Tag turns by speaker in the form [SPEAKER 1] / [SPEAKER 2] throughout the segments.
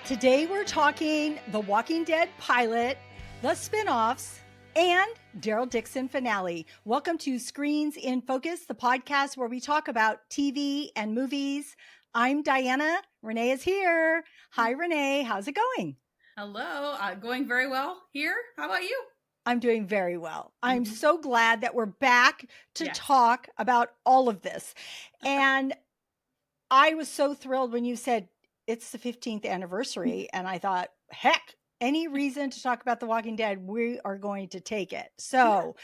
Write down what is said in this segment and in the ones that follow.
[SPEAKER 1] Today we're talking The Walking Dead pilot, the spinoffs, and Daryl Dixon finale. Welcome to Screens in Focus, the podcast where we talk about TV and movies. I'm Diana. Renee is here. Hi, Renee. How's it going?
[SPEAKER 2] Hello. Going very well here. How about you?
[SPEAKER 1] I'm doing very well. I'm so glad that we're back to
[SPEAKER 2] Yes.
[SPEAKER 1] talk about all of this. And I was so thrilled when you said it's the 15th anniversary. And I thought, heck, any reason to talk about The Walking Dead, we are going to take it. So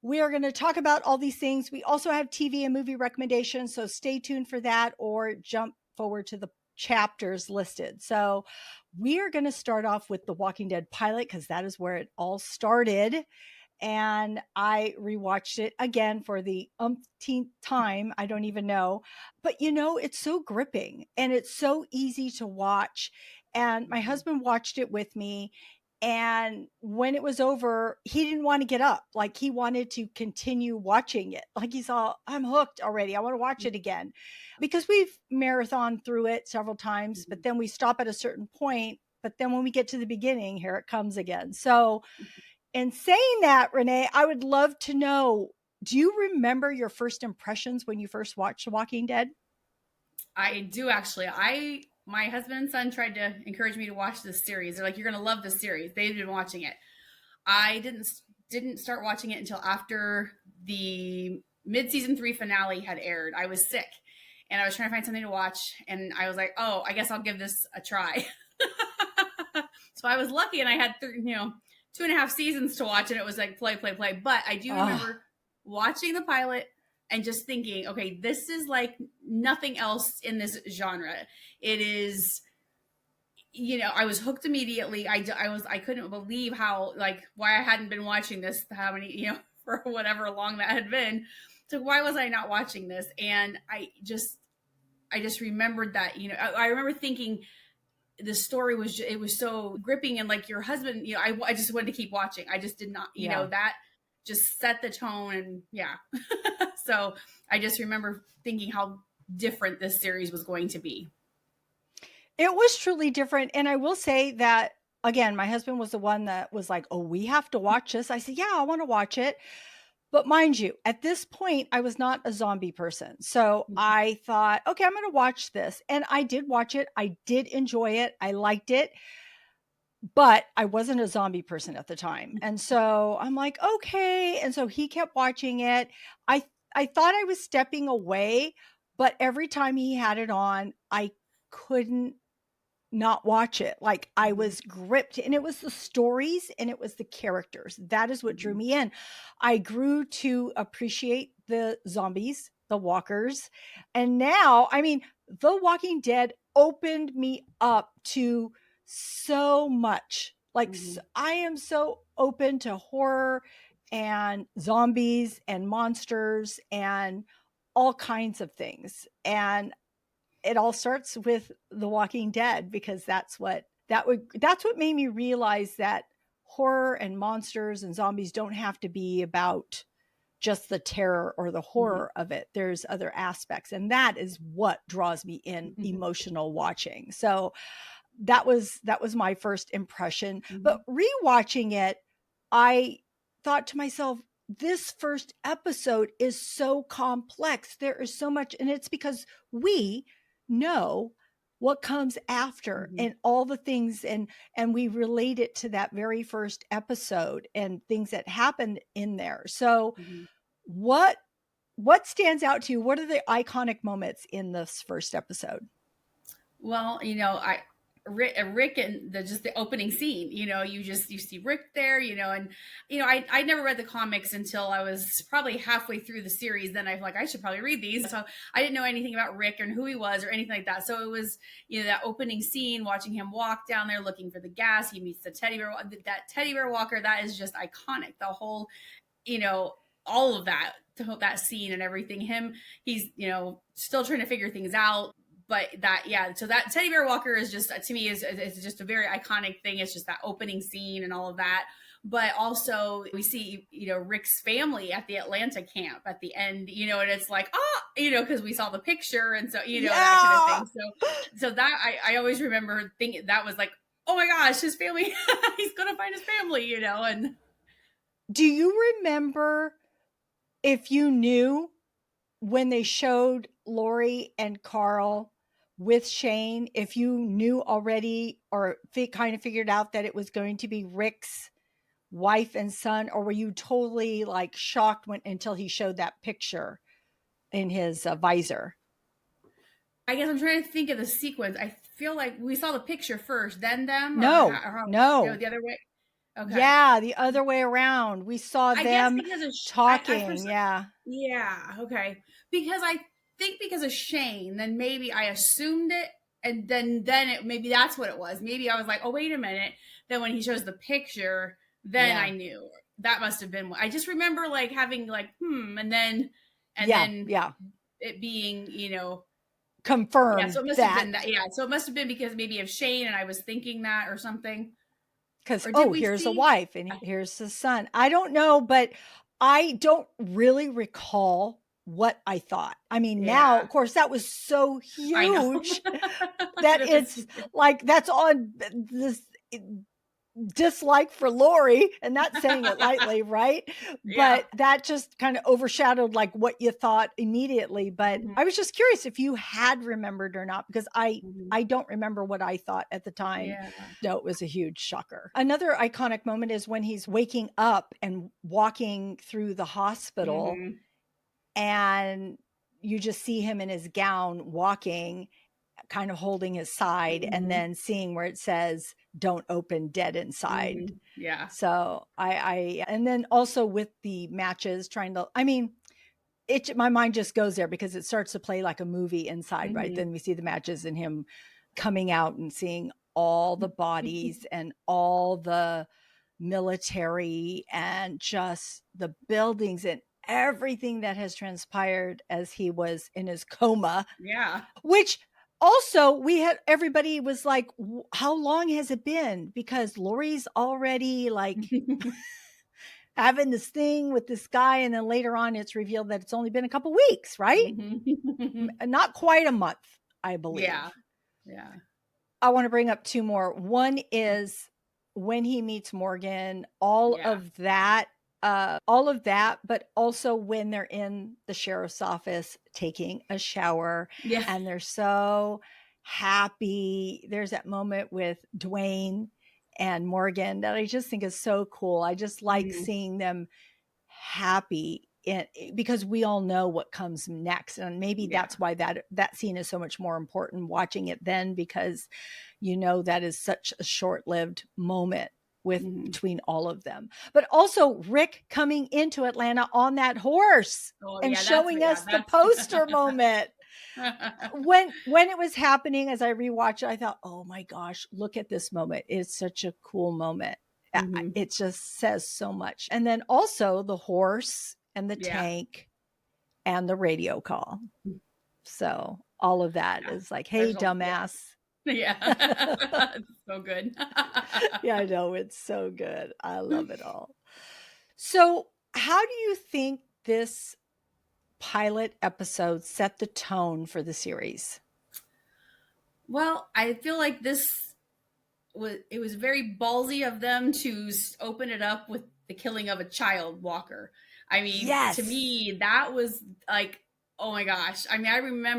[SPEAKER 1] we are going to talk about all these things. We also have TV and movie recommendations. So stay tuned for that or jump forward to the chapters listed. So we are going to start off with The Walking Dead pilot because that is where it all started. And I rewatched it again for the umpteenth time. I don't even know. But it's so gripping and it's so easy to watch. And my husband watched it with me. And when it was over, he didn't want to get up. Like he wanted to continue watching it. Like he saw, I'm hooked already. I want to watch it again. Because we've marathoned through it several times, but then we stop at a certain point. But then when we get to the beginning, here it comes again. So in saying that, Renee, I would love to know, do you remember your first impressions when you first watched The Walking Dead?
[SPEAKER 2] I do actually. My husband and son tried to encourage me to watch this series. They're like, "You're going to love this series." They've been watching it. I didn't start watching it until after the mid-season 3 finale had aired. I was sick and I was trying to find something to watch, and I was like, "Oh, I guess I'll give this a try." So I was lucky, and I had 2.5 seasons to watch, and it was like play. But I do remember watching the pilot and just thinking, okay, this is like nothing else in this genre. It is, I was hooked immediately. I couldn't believe how, like, why I hadn't been watching this, how many, for whatever long that had been. So why was I not watching this? And I just remembered that, I remember thinking, the story was it was so gripping, and like your husband, I just wanted to keep watching. I just did not, that just set the tone, and so I just remember thinking how different this series was going to be.
[SPEAKER 1] It was truly different. And I will say that, again, my husband was the one that was like, oh, we have to watch this. I said, yeah, I want to watch it. But mind you, at this point, I was not a zombie person. So I thought, okay, I'm going to watch this. And I did watch it. I did enjoy it. I liked it. But I wasn't a zombie person at the time. And so I'm like, okay. And so he kept watching it. I thought I was stepping away, but every time he had it on, I couldn't not watch it. Like I was gripped, and it was the stories and it was the characters. That is what drew me in. I grew to appreciate the zombies, the walkers. And now, I mean, The Walking Dead opened me up to so much. Like I am so open to horror and zombies and monsters and all kinds of things. And it all starts with The Walking Dead, because that's what made me realize that horror and monsters and zombies don't have to be about just the terror or the horror of it. There's other aspects, and that is what draws me in emotional watching. So that was my first impression. But rewatching it, I thought to myself, this first episode is so complex. There is so much, and it's because we know what comes after and all the things, and we relate it to that very first episode and things that happened in there. So what stands out to you? What are the iconic moments in this first episode?
[SPEAKER 2] Well, Rick and the opening scene, you see Rick there, and I never read the comics until I was probably halfway through the series. Then I'm like, I should probably read these. So I didn't know anything about Rick and who he was or anything like that. So it was, that opening scene, watching him walk down there looking for the gas. He meets the teddy bear, that teddy bear walker. That is just iconic. The whole, all of that scene and everything. He's, still trying to figure things out. But so that teddy bear walker is just, to me, is just a very iconic thing. It's just that opening scene and all of that. but also we see, Rick's family at the Atlanta camp at the end, and it's like, oh, because we saw the picture, and so, that kind of
[SPEAKER 1] Yeah.
[SPEAKER 2] thing. So that I always remember thinking that was like, oh my gosh, his family, he's going to find his family, and.
[SPEAKER 1] Do you remember if you knew when they showed Lori and Carl with Shane, if you knew already or kind of figured out that it was going to be Rick's wife and son, or were you totally like shocked until he showed that picture in his visor?
[SPEAKER 2] I guess I'm trying to think of the sequence. I feel like we saw the picture first, then them, or
[SPEAKER 1] No,
[SPEAKER 2] how,
[SPEAKER 1] no.
[SPEAKER 2] the other way. Okay.
[SPEAKER 1] Yeah, the other way around. We saw
[SPEAKER 2] I guess
[SPEAKER 1] them
[SPEAKER 2] because of
[SPEAKER 1] talking. Yeah.
[SPEAKER 2] yeah, okay. Because I think because of Shane, then maybe I assumed it, and then maybe that's what it was. Maybe I was like, oh wait a minute. Then when he shows the picture, then
[SPEAKER 1] Yeah.
[SPEAKER 2] I knew that must have been. I just remember like having like and then
[SPEAKER 1] Yeah.
[SPEAKER 2] it being yeah. So
[SPEAKER 1] Confirmed
[SPEAKER 2] it must have
[SPEAKER 1] that.
[SPEAKER 2] been that. Yeah. So it must have been because maybe of Shane, and I was thinking that or something.
[SPEAKER 1] Because,
[SPEAKER 2] Or did
[SPEAKER 1] oh,
[SPEAKER 2] we
[SPEAKER 1] here's a
[SPEAKER 2] see?
[SPEAKER 1] wife and here's the son. I don't know, but I don't really recall what I thought. I mean, now,
[SPEAKER 2] Yeah,
[SPEAKER 1] of course, that was so
[SPEAKER 2] I know.
[SPEAKER 1] huge
[SPEAKER 2] Could
[SPEAKER 1] that
[SPEAKER 2] have been
[SPEAKER 1] it's
[SPEAKER 2] stupid.
[SPEAKER 1] like that's on this dislike for Lori, and not saying it lightly, right?
[SPEAKER 2] Yeah.
[SPEAKER 1] But that just kind of overshadowed like what you thought immediately. But
[SPEAKER 2] Mhm.
[SPEAKER 1] I was just curious if you had remembered or not, because I
[SPEAKER 2] Mhm.
[SPEAKER 1] I don't remember what I thought at the time.
[SPEAKER 2] Yeah.
[SPEAKER 1] No, it was a huge shocker. Another iconic moment is when he's waking up and walking through the hospital,
[SPEAKER 2] Mhm.
[SPEAKER 1] and you just see him in his gown walking, kind of holding his side, and
[SPEAKER 2] Mhm.
[SPEAKER 1] then seeing where it says "Don't open, dead inside."
[SPEAKER 2] Mhm. Yeah.
[SPEAKER 1] So and then also with the matches, trying to, I mean, my mind just goes there because it starts to play like a movie inside, right?
[SPEAKER 2] Mhm.
[SPEAKER 1] Then we see the matches and him coming out and seeing all the bodies and all the military and just the buildings and everything that has transpired as he was in his coma,
[SPEAKER 2] Yeah.
[SPEAKER 1] which also we had, everybody was like, how long has it been? Because Lori's already like having this thing with this guy, and then later on it's revealed that it's only been a couple weeks, right?
[SPEAKER 2] Mhm.
[SPEAKER 1] Not quite a month, I believe.
[SPEAKER 2] Yeah. Yeah.
[SPEAKER 1] I want to bring up two more. One is when he meets Morgan,
[SPEAKER 2] Yeah.
[SPEAKER 1] all of that, but also when they're in the sheriff's office taking a shower
[SPEAKER 2] Yeah.
[SPEAKER 1] and they're so happy. There's that moment with Dwayne and Morgan that I just think is so cool. I just like
[SPEAKER 2] Mhm.
[SPEAKER 1] seeing them happy because we all know what comes next, and maybe
[SPEAKER 2] Yeah.
[SPEAKER 1] that's why that scene is so much more important watching it then, because that is such a short-lived moment with
[SPEAKER 2] Mhm.
[SPEAKER 1] between all of them. But also Rick coming into Atlanta on that horse
[SPEAKER 2] Oh
[SPEAKER 1] and
[SPEAKER 2] yeah, that's
[SPEAKER 1] showing us the
[SPEAKER 2] that's
[SPEAKER 1] poster moment. When it was happening, as I rewatched it, I thought, oh my gosh, look at this moment. It's such a cool moment.
[SPEAKER 2] Mhm.
[SPEAKER 1] It just says so much. And then also the horse and the
[SPEAKER 2] Yeah.
[SPEAKER 1] tank and the radio call. So all of that
[SPEAKER 2] Yeah.
[SPEAKER 1] is like, hey,
[SPEAKER 2] There's a
[SPEAKER 1] dumbass.
[SPEAKER 2] yeah. It's so good.
[SPEAKER 1] Yeah, I know. It's so good. I love it all. So, how do you think this pilot episode set the tone for the series?
[SPEAKER 2] Well, I feel like it was very ballsy of them to open it up with the killing of a child walker. I mean, to
[SPEAKER 1] Yes.
[SPEAKER 2] me, that was like, oh my gosh. I mean,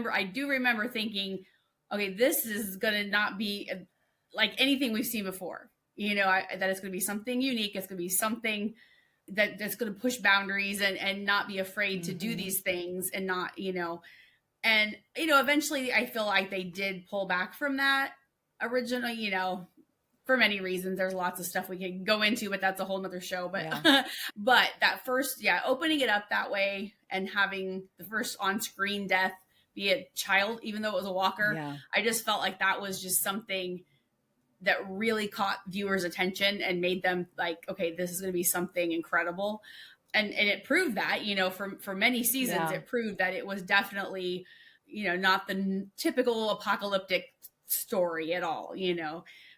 [SPEAKER 2] I do remember thinking, okay, this is going to not be like anything we've seen before. That it's going to be something unique. It's going to be something that's going to push boundaries and not be afraid to do
[SPEAKER 1] Mm-hmm.
[SPEAKER 2] these things and not, and eventually I feel like they did pull back from that original, for many reasons. There's lots of stuff we can go into, but that's a whole nother show. But
[SPEAKER 1] Yeah.
[SPEAKER 2] but that first, yeah, opening it up that way and having the first on-screen death be a child, even though it was a walker,
[SPEAKER 1] Yeah.
[SPEAKER 2] I just felt like that was just something that really caught viewers' attention and made them like, okay, this is going to be something incredible. And it proved that, for many seasons,
[SPEAKER 1] Yeah.
[SPEAKER 2] it proved that it was definitely, not the typical apocalyptic story at all.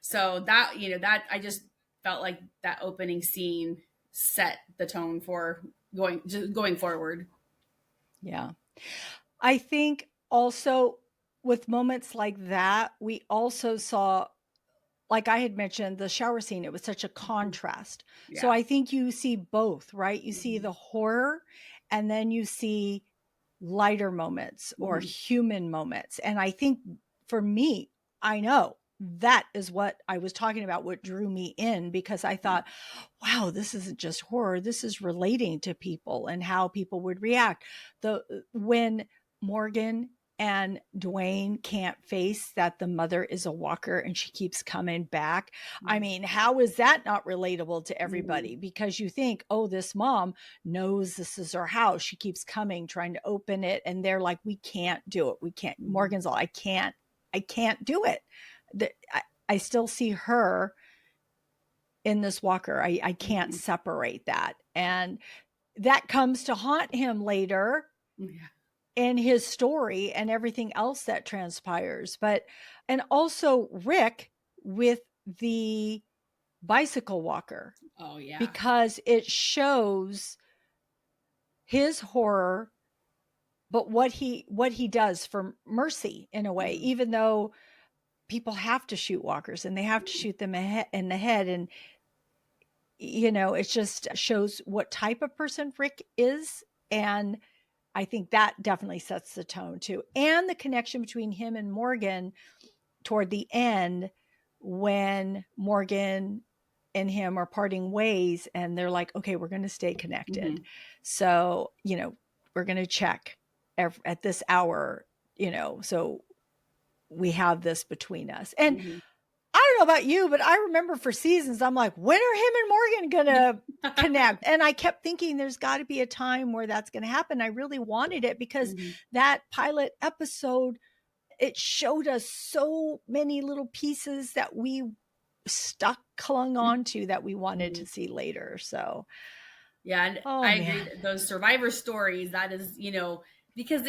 [SPEAKER 2] So that, that I just felt like that opening scene set the tone for going forward.
[SPEAKER 1] Yeah. I think also with moments like that, we also saw, like I had mentioned, the shower scene, it was such a contrast. So
[SPEAKER 2] Yeah.
[SPEAKER 1] I think you see both, right? You see
[SPEAKER 2] Mm-hmm.
[SPEAKER 1] the horror and then you see lighter moments or
[SPEAKER 2] Mm-hmm.
[SPEAKER 1] human moments. And I think for me, I know that is what I was talking about, what drew me in, because I thought, wow, this isn't just horror. This is relating to people and how people would react. When Morgan and Dwayne can't face that the mother is a walker and she keeps coming back. I mean, how is that not relatable to everybody?
[SPEAKER 2] Mm-hmm.
[SPEAKER 1] Because you think, oh, this mom knows this is her house. She keeps coming, trying to open it. And they're like, we can't do it. We can't.
[SPEAKER 2] Mm-hmm.
[SPEAKER 1] Morgan's all, I can't do it. I still see her in this walker. I can't
[SPEAKER 2] Mm-hmm.
[SPEAKER 1] separate that. And that comes to haunt him later
[SPEAKER 2] Yeah.
[SPEAKER 1] in his story and everything else that transpires. But, and also Rick with the bicycle walker,
[SPEAKER 2] Oh yeah.
[SPEAKER 1] because it shows his horror, but what he does for mercy in a way,
[SPEAKER 2] Mm-hmm.
[SPEAKER 1] even though people have to shoot walkers and they have to shoot them in the head. And, it just shows what type of person Rick is. And I think that definitely sets the tone too. And the connection between him and Morgan toward the end, when Morgan and him are parting ways and they're like, okay, we're going to stay connected.
[SPEAKER 2] Mm-hmm.
[SPEAKER 1] So, we're going to check at this hour, so we have this between us. And
[SPEAKER 2] Mm-hmm.
[SPEAKER 1] I don't know about you, but I remember for seasons, I'm like, when are him and Morgan going to connect? And I kept thinking there's got to be a time where that's going to happen. I really wanted it because
[SPEAKER 2] Mm-hmm.
[SPEAKER 1] that pilot episode, it showed us so many little pieces that we clung on to that we wanted
[SPEAKER 2] Mm-hmm.
[SPEAKER 1] to see later. So,
[SPEAKER 2] Yeah, and
[SPEAKER 1] oh
[SPEAKER 2] I agree
[SPEAKER 1] man.
[SPEAKER 2] that those survivor stories, that is, because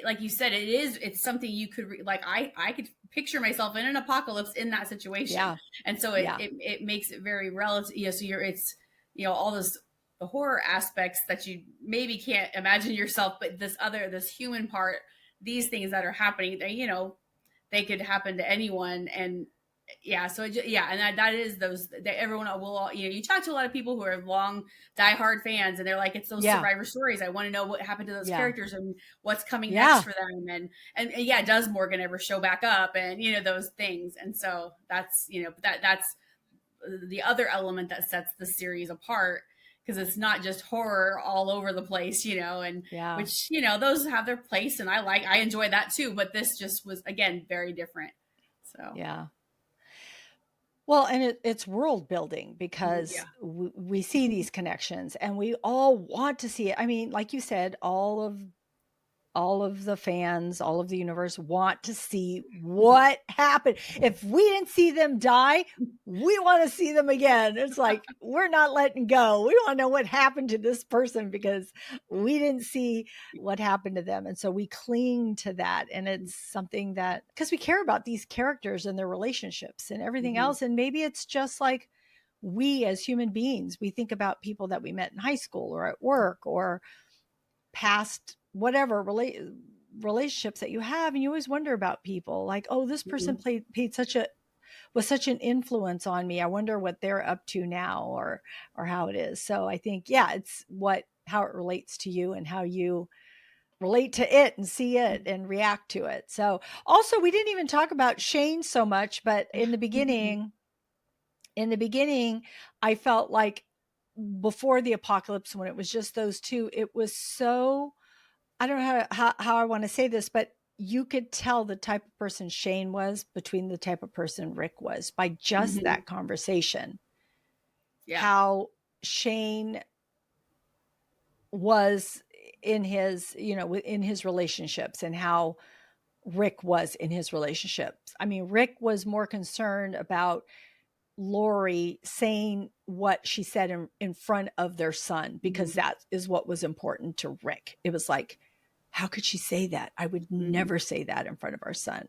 [SPEAKER 2] like you said, it's something you could like I could picture myself in an apocalypse in that situation,
[SPEAKER 1] Yeah.
[SPEAKER 2] and so
[SPEAKER 1] Yeah.
[SPEAKER 2] it makes it very relative. So it's all this the horror aspects that you maybe can't imagine yourself, but this human part, these things that are happening, they could happen to anyone. And yeah, so and that is those that everyone will all, you talk to a lot of people who are long diehard fans, and they're like, it's those
[SPEAKER 1] Yeah.
[SPEAKER 2] survivor stories. I want to know what happened to those
[SPEAKER 1] Yeah.
[SPEAKER 2] characters and what's coming next
[SPEAKER 1] Yeah.
[SPEAKER 2] for them. And yeah, does Morgan ever show back up, and those things. And so that's that's the other element that sets the series apart, because it's not just horror all over the place, and
[SPEAKER 1] Yeah.
[SPEAKER 2] which those have their place, and I enjoy that too, but this just was, again, very different. So
[SPEAKER 1] Yeah. Well, and it's world building,
[SPEAKER 2] yeah.
[SPEAKER 1] because we see these connections and we all want to see it. I mean, like you said, all of the fans, all of the universe want to see what happened. If we didn't see them die, we want to see them again. It's like, we're not letting go. We want to know what happened to this person because we didn't see what happened to them. And so we cling to that. And it's something that, because we care about these characters and their relationships and everything
[SPEAKER 2] Mm-hmm.
[SPEAKER 1] else. And maybe it's just like we as human beings, we think about people that we met in high school or at work or past whatever relationships that you have, and you always wonder about people like, oh, this person
[SPEAKER 2] Mm-hmm.
[SPEAKER 1] was such an influence on me. I wonder what they're up to now, or how it is. So I think, yeah, it's how it relates to you and how you relate to it and see it and react to it. So also, we didn't even talk about Shane so much, but in the beginning, I felt like before the apocalypse, when it was just those two, it was so, I don't know how I want to say this, but you could tell the type of person Shane was between the type of person Rick was by just
[SPEAKER 2] Mm-hmm.
[SPEAKER 1] that conversation.
[SPEAKER 2] Yeah.
[SPEAKER 1] How Shane was in his, in his relationships, and how Rick was in his relationships. I mean, Rick was more concerned about Lori saying what she said in front of their son, because
[SPEAKER 2] Mm-hmm.
[SPEAKER 1] that is what was important to Rick. It was like, how could she say that? I would
[SPEAKER 2] Mm-hmm.
[SPEAKER 1] never say that in front of our son.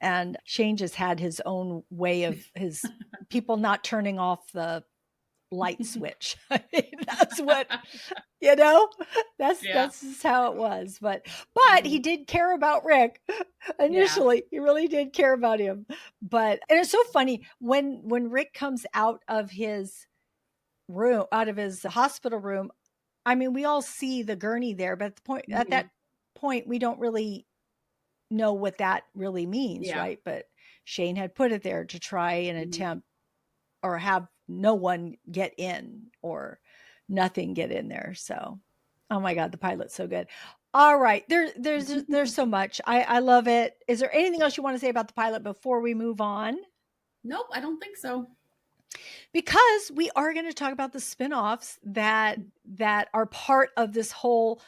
[SPEAKER 1] And Shane just had his own way of his people not turning off the light switch. I mean, that's what, you know, that's
[SPEAKER 2] Yeah.
[SPEAKER 1] that's just how it was. But he
[SPEAKER 2] Mhm.
[SPEAKER 1] did care about Rick
[SPEAKER 2] Yeah.
[SPEAKER 1] initially. He really did care about him. But and it's so funny when Rick comes out of his room, out of his hospital room. I mean, we all see the gurney there, but at that
[SPEAKER 2] Mhm.
[SPEAKER 1] point, we don't really know what that really means,
[SPEAKER 2] Yeah.
[SPEAKER 1] right? But Shane had put it there to try and
[SPEAKER 2] Mhm.
[SPEAKER 1] attempt or have no one get in or nothing get in there. So, oh my God, the pilot's so good. All right. There's so much. I love it. Is there anything else you want to say about the pilot before we move on?
[SPEAKER 2] Nope, I don't think so.
[SPEAKER 1] Because we are going to talk about the spin-offs that are part of this whole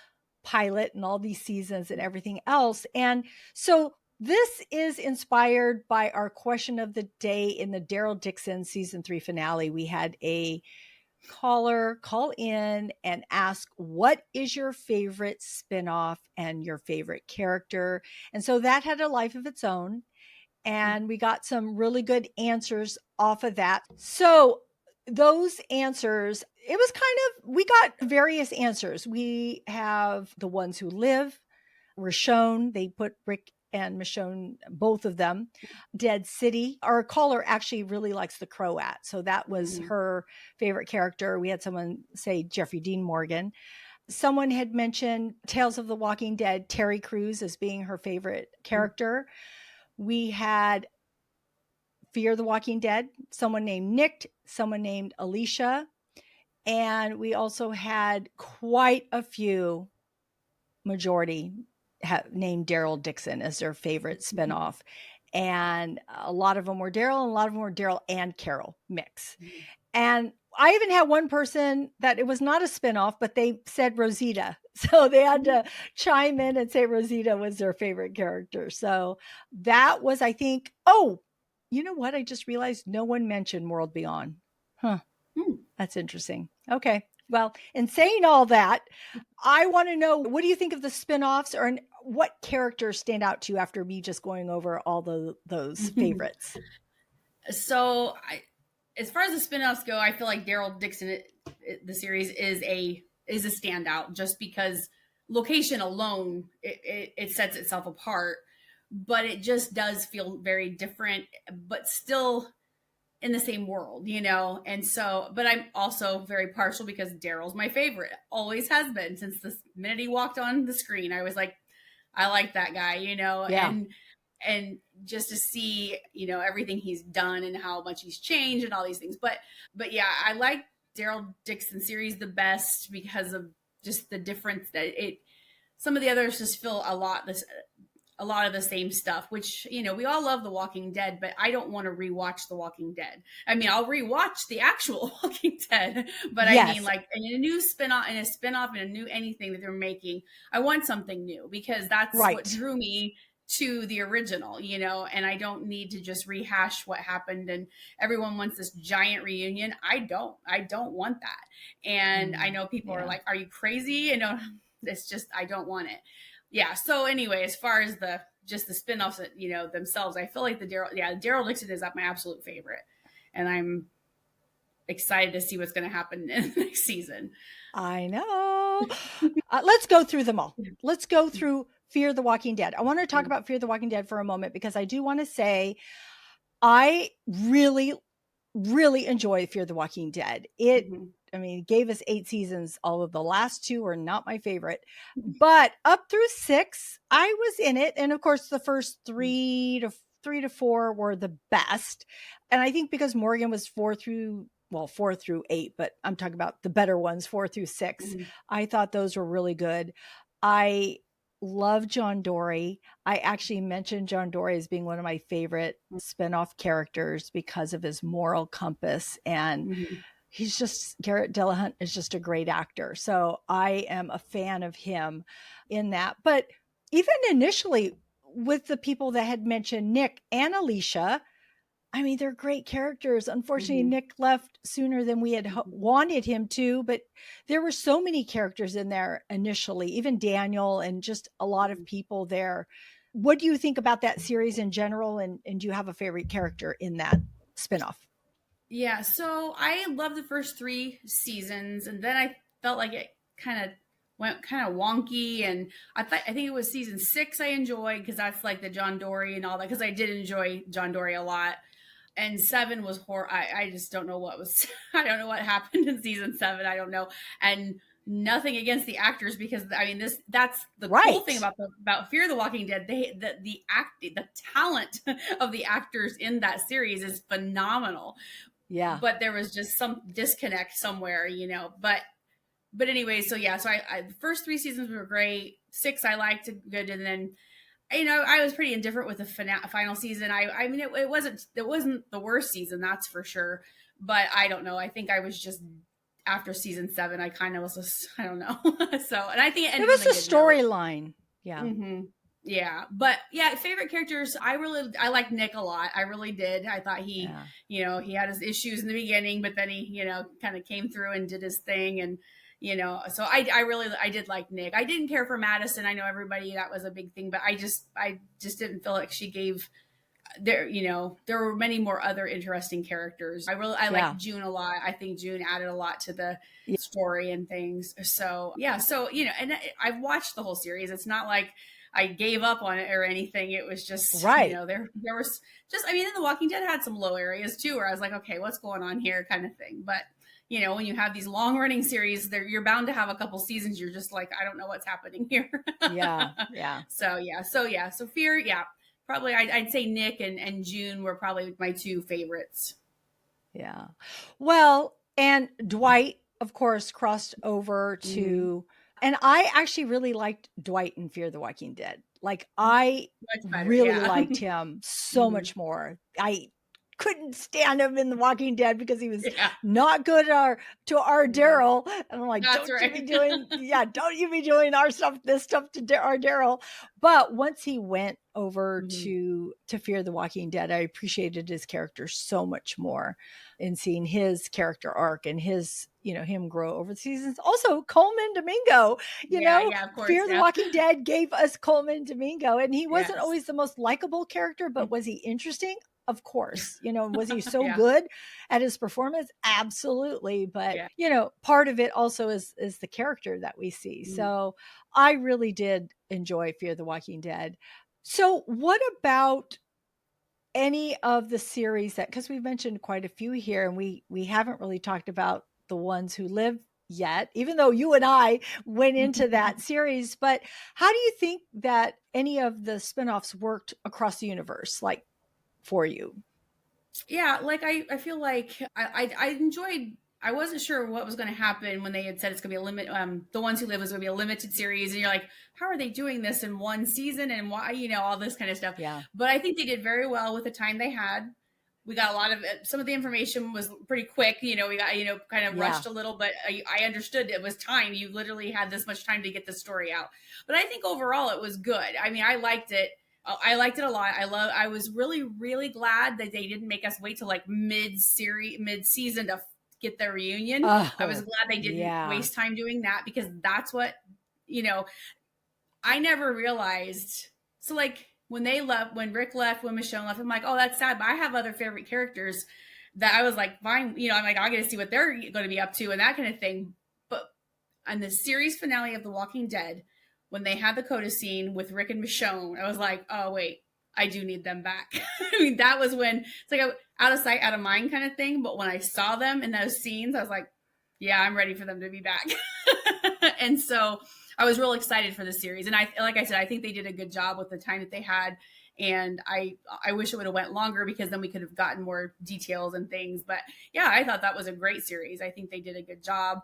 [SPEAKER 1] pilot and all these seasons and everything else. And so this is inspired by our question of the day in the Daryl Dixon season 3 finale. We had a caller call in and ask, what is your favorite spinoff and your favorite character? And so that had a life of its own. And we got some really good answers off of that. So those answers, it was kind of, we got various answers. We have the ones who live, Michonne, they put Rick and Michonne, both of them. Dead City, our caller actually really likes the Croat. So that was
[SPEAKER 2] Mhm.
[SPEAKER 1] her favorite character. We had someone say Jeffrey Dean Morgan. Someone had mentioned Tales of the Walking Dead, Terry Crews as being her favorite character. We had Fear the Walking Dead, someone named Nick, someone named Alicia. And we also had quite a few majority named Daryl Dixon as their favorite spinoff. And a lot of them were Darrell, and a lot of them were Daryl and Carol mix. And I even had one person that it was not a spinoff, but they said Rosita. So they had to chime in and say Rosita was their favorite character. So that was, I think, oh, you know what? I just realized no one mentioned World Beyond. Huh.
[SPEAKER 2] Hmm.
[SPEAKER 1] That's interesting. Okay. Well, in saying all that, I want to know, what do you think of the spinoffs, or what characters stand out to you after me just going over all those favorites?
[SPEAKER 2] So, as far as the spin-offs go, I feel like Daryl Dixon, the series is a standout just because location alone it sets itself apart, but it just does feel very different, but still in the same world, you know? And so, but I'm also very partial because Daryl's my favorite, always has been since the minute he walked on the screen. I was like, I like that guy, you know?
[SPEAKER 1] Yeah.
[SPEAKER 2] And just to see, you know, everything he's done and how much he's changed and all these things. But yeah, I like Daryl Dixon series the best because of just the difference that it, some of the others just feel a lot of the same stuff, which, you know, we all love The Walking Dead, but I don't want to rewatch The Walking Dead. I mean, I'll rewatch the actual Walking Dead, but I mean,
[SPEAKER 1] Yes.
[SPEAKER 2] like in a new spinoff, and a new anything that they're making, I want something new because that's what
[SPEAKER 1] Right.
[SPEAKER 2] drew me to the original, you know, and I don't need to just rehash what happened and everyone wants this giant reunion. I don't want that. And I know people are
[SPEAKER 1] Yeah.
[SPEAKER 2] like, are you crazy? You know, it's just, I don't want it. Yeah. So anyway, as far as the just the spin-offs, you know, themselves, I feel like Daryl Dixon is my absolute favorite, and I'm excited to see what's going to happen in the next season.
[SPEAKER 1] I know. Let's go through them all. Let's go through Fear the Walking Dead. I want to talk about Fear the Walking Dead for a moment because I do want to say I really, really enjoy Fear the Walking Dead. I mean, it gave us 8 seasons. All of the last 2 are not my favorite, but up through 6, I was in it. And of course, the first 3 to 4 were the best. And I think because Morgan was 4 through 8, but I'm talking about the better ones, 4 through 6. I thought those were really good. I love John Dory. I actually mentioned John Dory as being one of my favorite spinoff characters because of his moral compass. And he's just, Garrett Dillahunt is just a great actor. So I am a fan of him in that. But even initially with the people that had mentioned Nick and Alicia, I mean, they're great characters. Unfortunately, Nick left sooner than we had wanted him to, but there were so many characters in there initially, even Daniel and just a lot of people there. What do you think about that series in general? And do you have a favorite character in that spinoff?
[SPEAKER 2] Yeah, so I loved the first 3 seasons, and then I felt like it kind of went kind of wonky. And I think it was season 6 I enjoyed because that's like the John Dory and all that. Because I did enjoy John Dory a lot. And 7 was horror. I just don't know what was. I don't know what happened in season 7. I don't know. And nothing against the actors, because I mean that's the cool thing
[SPEAKER 1] Right.
[SPEAKER 2] about Fear the Walking Dead. The talent of the actors in that series is phenomenal,
[SPEAKER 1] Yeah.
[SPEAKER 2] but there was just some disconnect somewhere, but anyway, so yeah, so I the first 3 seasons were great. 6 I liked good, and then I was pretty indifferent with the final season. I mean it wasn't the worst season, that's for sure, but I don't know. I think I was just after season 7, I kind of was just, I don't know. So, and I think it
[SPEAKER 1] It
[SPEAKER 2] ended on
[SPEAKER 1] was
[SPEAKER 2] a
[SPEAKER 1] a
[SPEAKER 2] good note.
[SPEAKER 1] storyline. Yeah.
[SPEAKER 2] Mm-hmm. Yeah, but yeah, favorite characters. I like Nick a lot. I really did. I thought
[SPEAKER 1] Yeah.
[SPEAKER 2] he had his issues in the beginning, but then he, kind of came through and did his thing, and so I did like Nick. I didn't care for Madison. I know everybody, that was a big thing, but I just didn't feel like she gave there were many more other interesting characters. I
[SPEAKER 1] Yeah.
[SPEAKER 2] like June a lot. I think June added a lot to the
[SPEAKER 1] Yeah.
[SPEAKER 2] story and things. So yeah, so and I've watched the whole series. It's not like I gave up on it or anything. It was just,
[SPEAKER 1] Right.
[SPEAKER 2] there was just, I mean, and The Walking Dead had some low areas too, where I was like, okay, what's going on here, kind of thing. But when you have these long running series, you're bound to have a couple seasons. You're just like, I don't know what's happening here.
[SPEAKER 1] Yeah. Yeah.
[SPEAKER 2] So Fear, yeah, probably I'd say Nick and June were probably my 2 favorites.
[SPEAKER 1] Yeah. Well, and Dwight, of course, crossed over
[SPEAKER 2] Mm-hmm.
[SPEAKER 1] to, and I actually really liked Dwight in Fear the Walking Dead. Like, I
[SPEAKER 2] Much better,
[SPEAKER 1] really
[SPEAKER 2] yeah.
[SPEAKER 1] liked him so
[SPEAKER 2] Mm-hmm.
[SPEAKER 1] much more. I couldn't stand him in The Walking Dead because he was
[SPEAKER 2] Yeah.
[SPEAKER 1] not good to our
[SPEAKER 2] Mm-hmm.
[SPEAKER 1] Darrell. And I'm like,
[SPEAKER 2] That's
[SPEAKER 1] don't you
[SPEAKER 2] right.
[SPEAKER 1] be doing, yeah, don't you be doing our stuff, this stuff to our Darrell. But once he went over
[SPEAKER 2] Mm-hmm.
[SPEAKER 1] to Fear the Walking Dead, I appreciated his character so much more in seeing his character arc and his, him grow over the seasons. Also, Coleman Domingo,
[SPEAKER 2] Yeah, yeah, of course,
[SPEAKER 1] Fear the
[SPEAKER 2] yeah.
[SPEAKER 1] Walking Dead gave us Coleman Domingo, and he wasn't
[SPEAKER 2] Yes.
[SPEAKER 1] always the most likable character, but was he interesting? Of course. Was he so
[SPEAKER 2] Yeah.
[SPEAKER 1] good at his performance? Absolutely. But,
[SPEAKER 2] Yeah.
[SPEAKER 1] part of it also is the character that we see.
[SPEAKER 2] Mm.
[SPEAKER 1] So I really did enjoy Fear the Walking Dead. So what about any of the series that, because we've mentioned quite a few here, and we haven't really talked about the ones who live yet, even though you and I went into that series. But how do you think that any of the spinoffs worked across the universe, like for you?
[SPEAKER 2] Yeah, like I feel like I enjoyed. I wasn't sure what was going to happen when they had said it's going to be a limit. The Ones Who Live was going to be a limited series, and you're like, how are they doing this in one season, and why, all this kind of stuff.
[SPEAKER 1] Yeah.
[SPEAKER 2] But I think they did very well with the time they had. We got a lot of it. Some of the information was pretty quick. We got, kind of
[SPEAKER 1] Yeah.
[SPEAKER 2] rushed a little, but I understood it was time. You literally had this much time to get the story out. But I think overall it was good. I mean, I liked it. I liked it a lot. I was really, really glad that they didn't make us wait till like mid season to get their reunion. I was
[SPEAKER 1] Oh,
[SPEAKER 2] glad they didn't
[SPEAKER 1] yeah.
[SPEAKER 2] waste time doing that, because that's what, you know, I never realized. So like when they left, when Rick left, when Michonne left, I'm like, oh, that's sad. But I have other favorite characters that I was like, fine, I'm like, I get to see what they're going to be up to and that kind of thing. But on the series finale of The Walking Dead, when they had the coda scene with Rick and Michonne, I was like, oh wait, I do need them back. I mean, that was when it's like a out of sight, out of mind kind of thing. But when I saw them in those scenes, I was like, yeah, I'm ready for them to be back. And so I was real excited for the series. And like I said, I think they did a good job with the time that they had. And I wish it would have went longer, because then we could have gotten more details and things. But yeah, I thought that was a great series. I think they did a good job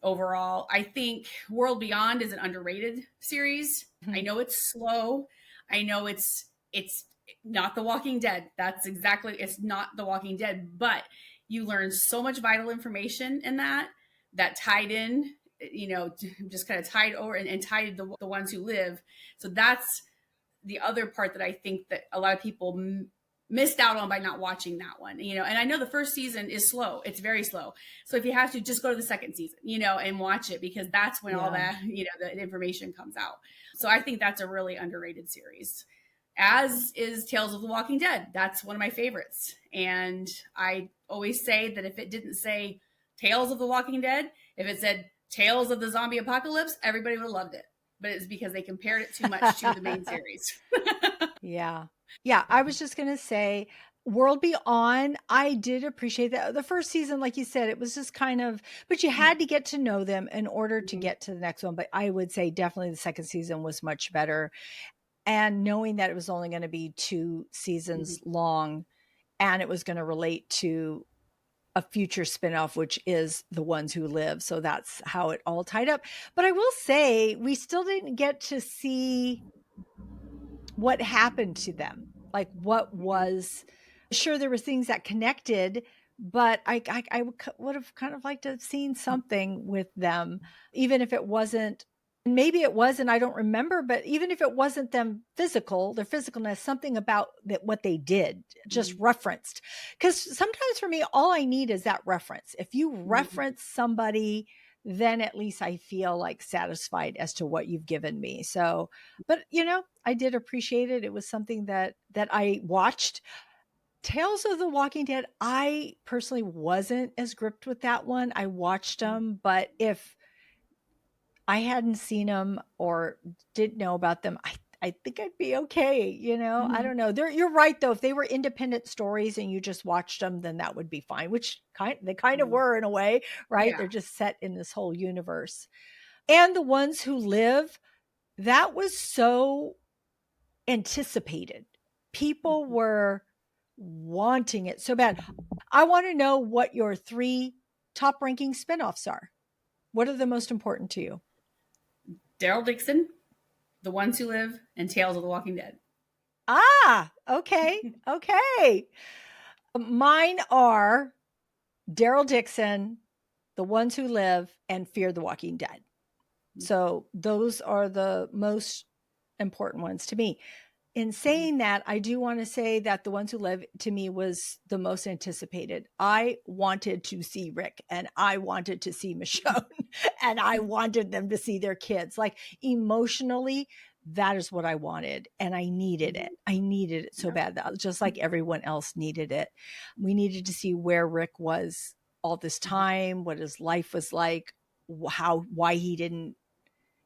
[SPEAKER 2] overall. I think World Beyond is an underrated series. I know it's slow. I know it's not The Walking Dead. It's not The Walking Dead, but you learn so much vital information in that tied in, just kind of tied over and tied the Ones Who Live. So that's the other part that I think that a lot of people missed out on by not watching that one, and I know the first season is slow. It's very slow. So if you have to, just go to the second season, and watch it, because that's when all
[SPEAKER 1] Yeah.
[SPEAKER 2] that, the information comes out. So I think that's a really underrated series. as is Tales of the Walking Dead. That's one of my favorites. And I always say that if it didn't say Tales of the Walking Dead, if it said Tales of the Zombie Apocalypse, everybody would have loved it. But it's because they compared it too much to the main series.
[SPEAKER 1] Yeah. Yeah, I was just gonna say World Beyond, I did appreciate that. The first season, like you said, it was just kind of, but you had to get to know them in order to
[SPEAKER 2] Mhm.
[SPEAKER 1] get to the next one. But I would say definitely the second season was much better. And knowing that it was only going to be 2 seasons
[SPEAKER 2] Mhm.
[SPEAKER 1] long and it was going to relate to a future spinoff, which is The Ones Who Live. So that's how it all tied up. But I will say, we still didn't get to see what happened to them. Like what
[SPEAKER 2] Mhm.
[SPEAKER 1] was, sure, there were things that connected, but I would have kind of liked to have seen something with them, even if it wasn't, maybe it was, and I don't remember, but even if it wasn't them physical, their physicalness, something about that, what they did just
[SPEAKER 2] Mhm.
[SPEAKER 1] referenced. Because sometimes for me, all I need is that reference. If you
[SPEAKER 2] Mhm.
[SPEAKER 1] reference somebody, then at least I feel like satisfied as to what you've given me. So, but I did appreciate it. It was something that I watched. Tales of the Walking Dead, I personally wasn't as gripped with that one. I watched them, but if I hadn't seen them or didn't know about them, I think I'd be okay. I
[SPEAKER 2] Mhm.
[SPEAKER 1] don't know. You're right though. If they were independent stories and you just watched them, then that would be fine. Which they kind of
[SPEAKER 2] Mhm.
[SPEAKER 1] were in a way, right?
[SPEAKER 2] Yeah.
[SPEAKER 1] They're just set in this whole universe. And The Ones Who Live, that was so anticipated. People
[SPEAKER 2] Mhm.
[SPEAKER 1] were wanting it so bad. I want to know what your 3 top ranking spinoffs are. What are the most important to you?
[SPEAKER 2] Daryl Dixon, The Ones Who Live, and Tales of the Walking Dead.
[SPEAKER 1] Ah, okay. Okay. Mine are Daryl Dixon, The Ones Who Live, and Fear the Walking Dead. So those are the most important ones to me. In
[SPEAKER 2] Mhm.
[SPEAKER 1] saying that, I do want to say that The Ones Who Live to me was the most anticipated. I wanted to see Rick and I wanted to see Michonne and I wanted them to see their kids. Like emotionally, that is what I wanted. And I needed it.
[SPEAKER 2] Mhm.
[SPEAKER 1] I needed it so
[SPEAKER 2] Yep.
[SPEAKER 1] bad, just like everyone else needed it. We needed to see where Rick was all this
[SPEAKER 2] Mhm.
[SPEAKER 1] time, what his life was like, why he didn't,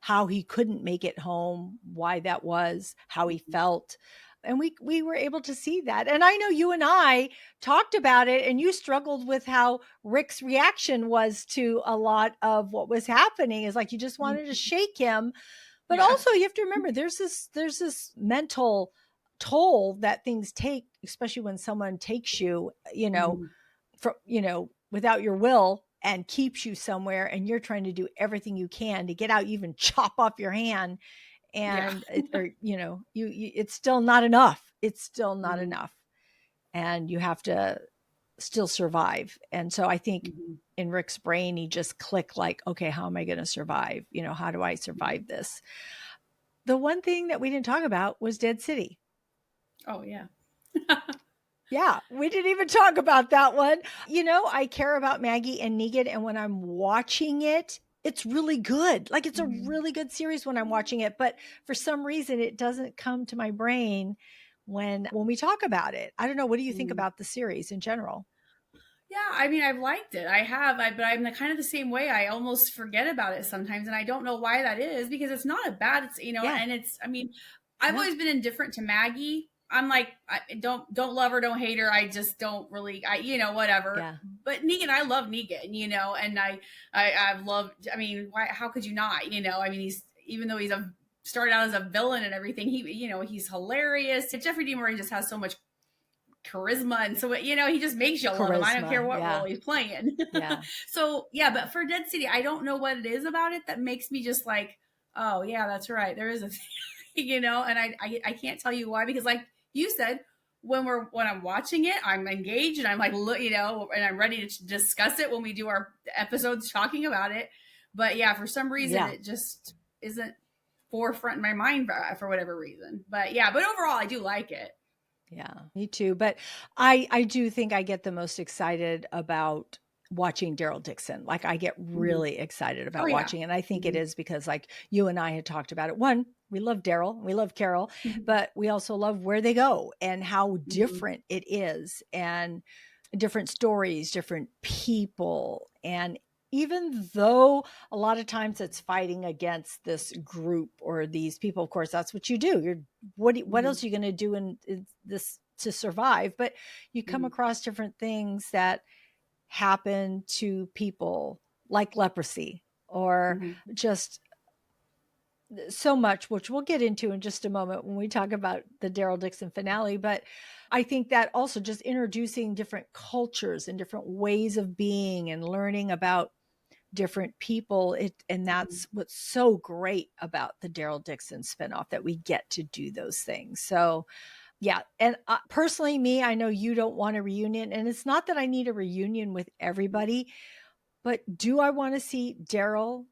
[SPEAKER 1] how he couldn't make it home, why that was, how he
[SPEAKER 2] Mhm.
[SPEAKER 1] felt. And we were able to see that. And I know you and I talked about it and you struggled with how Rick's reaction was to a lot of what was happening. Is like you just wanted to shake him. But
[SPEAKER 2] Yeah.
[SPEAKER 1] also you have to remember there's this mental toll that things take, especially when someone takes you,
[SPEAKER 2] Mhm.
[SPEAKER 1] from without your will and keeps you somewhere and you're trying to do everything you can to get out, you even chop off your hand
[SPEAKER 2] Yeah.
[SPEAKER 1] and or you it's still not enough, it's still not
[SPEAKER 2] Mhm.
[SPEAKER 1] enough, and you have to still survive. And so I think
[SPEAKER 2] Mhm.
[SPEAKER 1] in Rick's brain he just clicked like, okay, how am I going to survive, how do I survive
[SPEAKER 2] Mhm.
[SPEAKER 1] this? The one thing that we didn't talk about was Dead City.
[SPEAKER 2] Oh yeah.
[SPEAKER 1] Yeah, we didn't even talk about that one. I care about Maggie and Negan, and when I'm watching it, it's really good. Like it's a
[SPEAKER 2] Mhm.
[SPEAKER 1] really good series when I'm watching it, but for some reason it doesn't come to my brain when we talk about it. I don't know, what do you think
[SPEAKER 2] Mhm.
[SPEAKER 1] about the series in general?
[SPEAKER 2] Yeah, I mean, I've liked it. I have, but I'm the kind of the same way. I almost forget about it sometimes, and I don't know why that is because it's not a bad. It's
[SPEAKER 1] Yeah.
[SPEAKER 2] and it's. I mean, I've
[SPEAKER 1] No.
[SPEAKER 2] always been indifferent to Maggie. I'm like, I don't love her, don't hate her. I just don't really, whatever.
[SPEAKER 1] Yeah.
[SPEAKER 2] But Negan, I love Negan, and I've loved. I mean, why? How could you not? I mean, he's even though he's a started out as a villain and everything. He's hilarious. Jeffrey D. Murray just has so much charisma, and so he just makes you love him. I don't care
[SPEAKER 1] Charisma.
[SPEAKER 2] what role
[SPEAKER 1] Yeah.
[SPEAKER 2] he's playing.
[SPEAKER 1] Yeah.
[SPEAKER 2] So yeah, but for Dead City, I don't know what it is about it that makes me just like, oh yeah, that's right, there is a thing, and I can't tell you why, because like you said, when I'm watching it, I'm engaged and I'm like, look, and I'm ready to discuss it when we do our episodes talking about it. But yeah, for some reason
[SPEAKER 1] Yeah.
[SPEAKER 2] it just isn't forefront in my mind for whatever reason. But yeah, but overall I do like it.
[SPEAKER 1] Yeah, me too. But I do think I get the most excited about watching Daryl Dixon. Like I get
[SPEAKER 2] Mhm.
[SPEAKER 1] really excited
[SPEAKER 2] Oh
[SPEAKER 1] about
[SPEAKER 2] yeah.
[SPEAKER 1] watching. And I think it
[SPEAKER 2] Mhm.
[SPEAKER 1] is because like you and I had talked about it. One, we love Darrell, we love Carol,
[SPEAKER 2] Mhm.
[SPEAKER 1] but we also love where they go and how
[SPEAKER 2] Mhm.
[SPEAKER 1] different it is and different stories, different people. And even though a lot of times it's fighting against this group or these people, of course, that's what you do. What
[SPEAKER 2] Mhm.
[SPEAKER 1] else are you going to do in this to survive? But you come
[SPEAKER 2] Mhm.
[SPEAKER 1] across different things that happen to people like leprosy or
[SPEAKER 2] Mhm.
[SPEAKER 1] just so much, which we'll get into in just a moment when we talk about the Daryl Dixon finale. But I think that also just introducing different cultures and different ways of being and learning about different people, and
[SPEAKER 2] Mhm.
[SPEAKER 1] that's what's so great about the Daryl Dixon spinoff, that we get to do those things. So yeah, and personally, me, I know you don't want a reunion, and it's not that I need a reunion with everybody, but do I want to see Darrell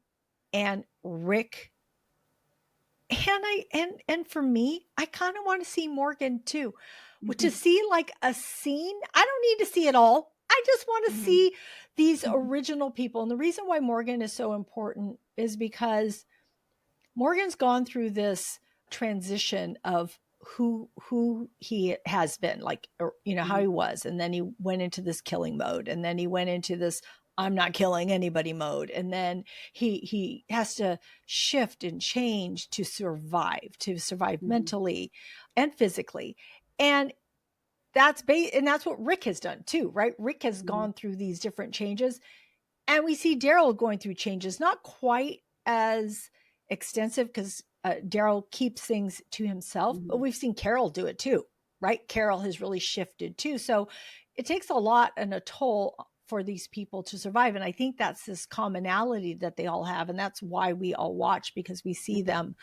[SPEAKER 1] and Rick? And for me, I kind of want to see Morgan too. To
[SPEAKER 2] Mhm.
[SPEAKER 1] see like a scene, I don't need to see it all. I just want to
[SPEAKER 2] Mhm.
[SPEAKER 1] see these original people. And the reason why Morgan is so important is because Morgan's gone through this transition of who he has been, like, or, how he
[SPEAKER 2] Mhm.
[SPEAKER 1] was, and then he went into this killing mode, and then he went into this I'm not killing anybody mode, and then he has to shift and change to survive
[SPEAKER 2] Mhm.
[SPEAKER 1] mentally and physically. And and that's what Rick has done too, right? Rick has
[SPEAKER 2] Mhm.
[SPEAKER 1] gone through these different changes, and we see Darrell going through changes, not quite as extensive because Darrell keeps things to himself, but
[SPEAKER 2] Mhm.
[SPEAKER 1] we've seen Carol do it too, right? Carol has really shifted too. So it takes a lot and a toll for these people to survive. And I think that's this commonality that they all have. And that's why we all watch, because we see
[SPEAKER 2] Mhm.
[SPEAKER 1] them,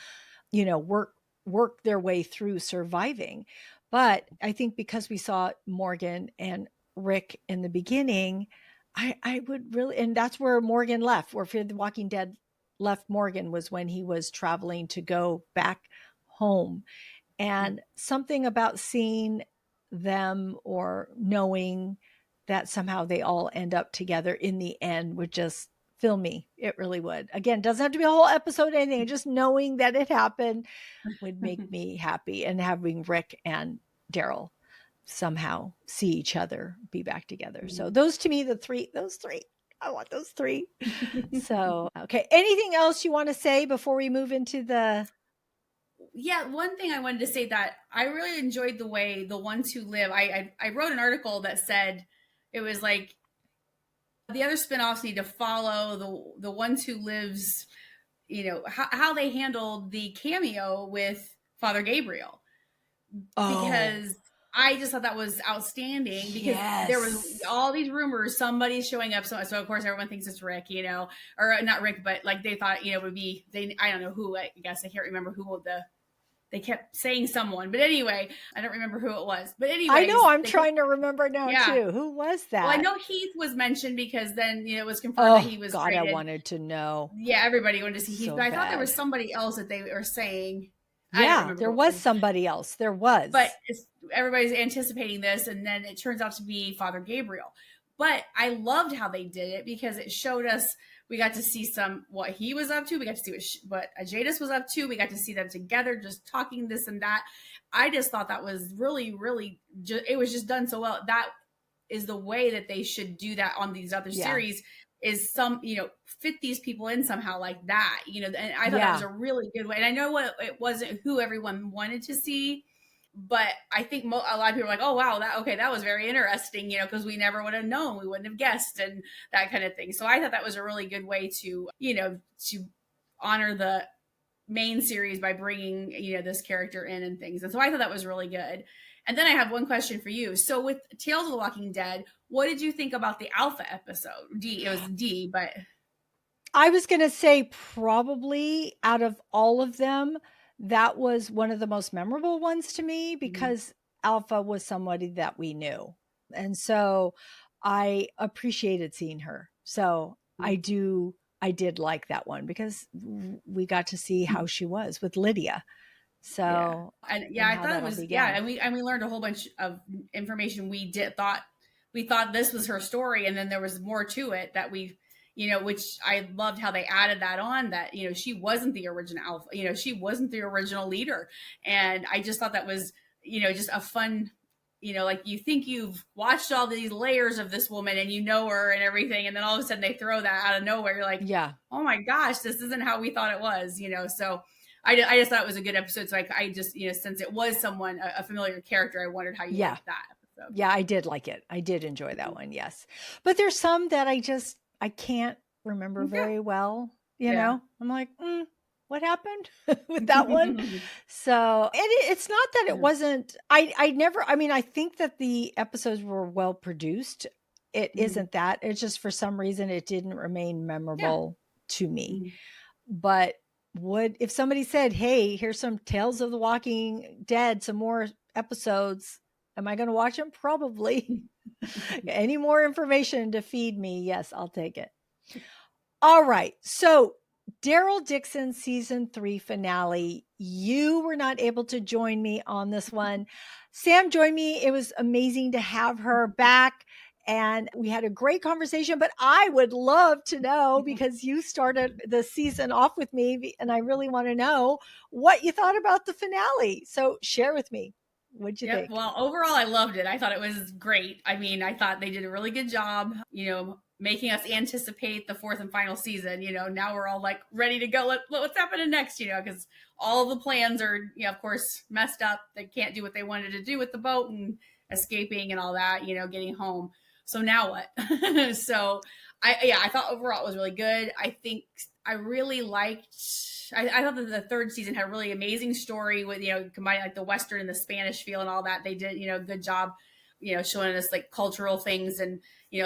[SPEAKER 1] work their way through surviving. But I think because we saw Morgan and Rick in the beginning, I would really, and that's where Morgan left, where Fear the Walking Dead left Morgan, was when he was traveling to go back home. And something about seeing them or knowing that somehow they all end up together in the end would just fill me. It really would. Again, doesn't have to be a whole episode or anything. Just knowing that it happened would make
[SPEAKER 2] Mhm.
[SPEAKER 1] me happy. And having Rick and Darrell somehow see each other, be back together. So
[SPEAKER 2] Mhm.
[SPEAKER 1] those, to me, those three, I want those three. So, okay. Anything else you want to say before we move into the,
[SPEAKER 2] Yeah, one thing I wanted to say that I really enjoyed the way the ones who live. I wrote an article that said it was like the other spinoffs need to follow the ones who lives. How they handled the cameo with Father Gabriel,
[SPEAKER 1] oh,
[SPEAKER 2] because I just thought that was outstanding, because there was
[SPEAKER 1] yes.
[SPEAKER 2] all these rumors somebody's showing up, so of course everyone thinks it's Rick, or not Rick, but like they thought it would be, they, I don't know who, I guess I can't remember who they kept saying someone, but anyway, I don't remember who it was, but
[SPEAKER 1] I know.
[SPEAKER 2] anyways,
[SPEAKER 1] I'm
[SPEAKER 2] they kept,
[SPEAKER 1] trying to remember now
[SPEAKER 2] yeah.
[SPEAKER 1] too. Who was
[SPEAKER 2] Well, I
[SPEAKER 1] that?
[SPEAKER 2] know Heath was mentioned because then it was confirmed that
[SPEAKER 1] Oh
[SPEAKER 2] he was
[SPEAKER 1] God, I
[SPEAKER 2] traded.
[SPEAKER 1] wanted to know
[SPEAKER 2] Yeah, everybody wanted to see Heath,
[SPEAKER 1] so
[SPEAKER 2] but I thought there
[SPEAKER 1] bad.
[SPEAKER 2] was somebody else that they were saying. I don't
[SPEAKER 1] Yeah,
[SPEAKER 2] remember
[SPEAKER 1] there
[SPEAKER 2] who it
[SPEAKER 1] was
[SPEAKER 2] was,
[SPEAKER 1] somebody else. There
[SPEAKER 2] but
[SPEAKER 1] was.
[SPEAKER 2] everybody's anticipating this, and then it turns out to be Father Gabriel. But I loved how they did it, because it showed us, we got to see some what he was up to, we got to see what Jadis was up to, we got to see them together just talking this and that. I just thought that was really, really, it was just done so well. That is the way that they should do that on these other
[SPEAKER 1] Yeah.
[SPEAKER 2] series, is fit these people in somehow like that, and I thought that was
[SPEAKER 1] Yeah.
[SPEAKER 2] a really good way. And I know what it wasn't who everyone wanted to see, but I think a lot of people are like, oh wow, that was very interesting, because we never would have known, we wouldn't have guessed, and that kind of thing. So I thought that was a really good way to honor the main series by bringing this character in and things. And so I thought that was really good. And then I have one question for you. So with Tales of the Walking Dead, what did you think about the Alpha episode? D, it was D, but
[SPEAKER 1] I was going to say probably out of all of them, that was one of the most memorable ones to me,
[SPEAKER 2] Mhm.
[SPEAKER 1] because Alpha was somebody that we knew. And so I appreciated seeing her. So I did like that one, because we got to see how she was with Lydia.
[SPEAKER 2] Yeah.
[SPEAKER 1] So,
[SPEAKER 2] And yeah,
[SPEAKER 1] and
[SPEAKER 2] I
[SPEAKER 1] how
[SPEAKER 2] thought
[SPEAKER 1] that
[SPEAKER 2] it
[SPEAKER 1] all
[SPEAKER 2] was, yeah,
[SPEAKER 1] began.
[SPEAKER 2] and we learned a whole bunch of information we did thought we thought this was her story, and then there was more to it that we, which I loved how they added that on, that, she wasn't the original alpha, she wasn't the original leader. And I just thought that was, just a fun, like you think you've watched all these layers of this woman and you know her and everything. And then all of a sudden they throw that out of nowhere. You're like,
[SPEAKER 1] Yeah.
[SPEAKER 2] oh my gosh, this isn't how we thought it was, So I just thought it was a good episode. So I just, since it was someone, a familiar character, I wondered how you liked that episode.
[SPEAKER 1] Yeah, I did like it. I did enjoy that one. Yes. But there's some that I can't remember very well. I'm like, what happened with that one? So it's not that it wasn't, I think that the episodes were well produced. It isn't that. It's just for some reason it didn't remain memorable to me. But if somebody said, hey, here's some Tales of the Walking Dead, some more episodes, am I going to watch them? Probably. Any more information to feed me? Yes, I'll take it. All right. So Daryl Dixon season 3 finale. You were not able to join me on this one. Sam joined me. It was amazing to have her back. And we had a great conversation, but I would love to know, because you started the season off with me, and I really want to know what you thought about the finale. So share with me. What'd you think?
[SPEAKER 2] Well, overall, I loved it. I thought it was great. I mean, I thought they did a really good job, making us anticipate the 4th and final season. Now we're all like ready to go. What's happening next? Because all the plans are, of course, messed up. They can't do what they wanted to do with the boat and escaping and all that, getting home. So now what? So I thought overall it was really good. I think I really liked, I thought that the 3rd season had a really amazing story with, combining like the Western and the Spanish feel and all that. They did, a good job, showing us like cultural things and,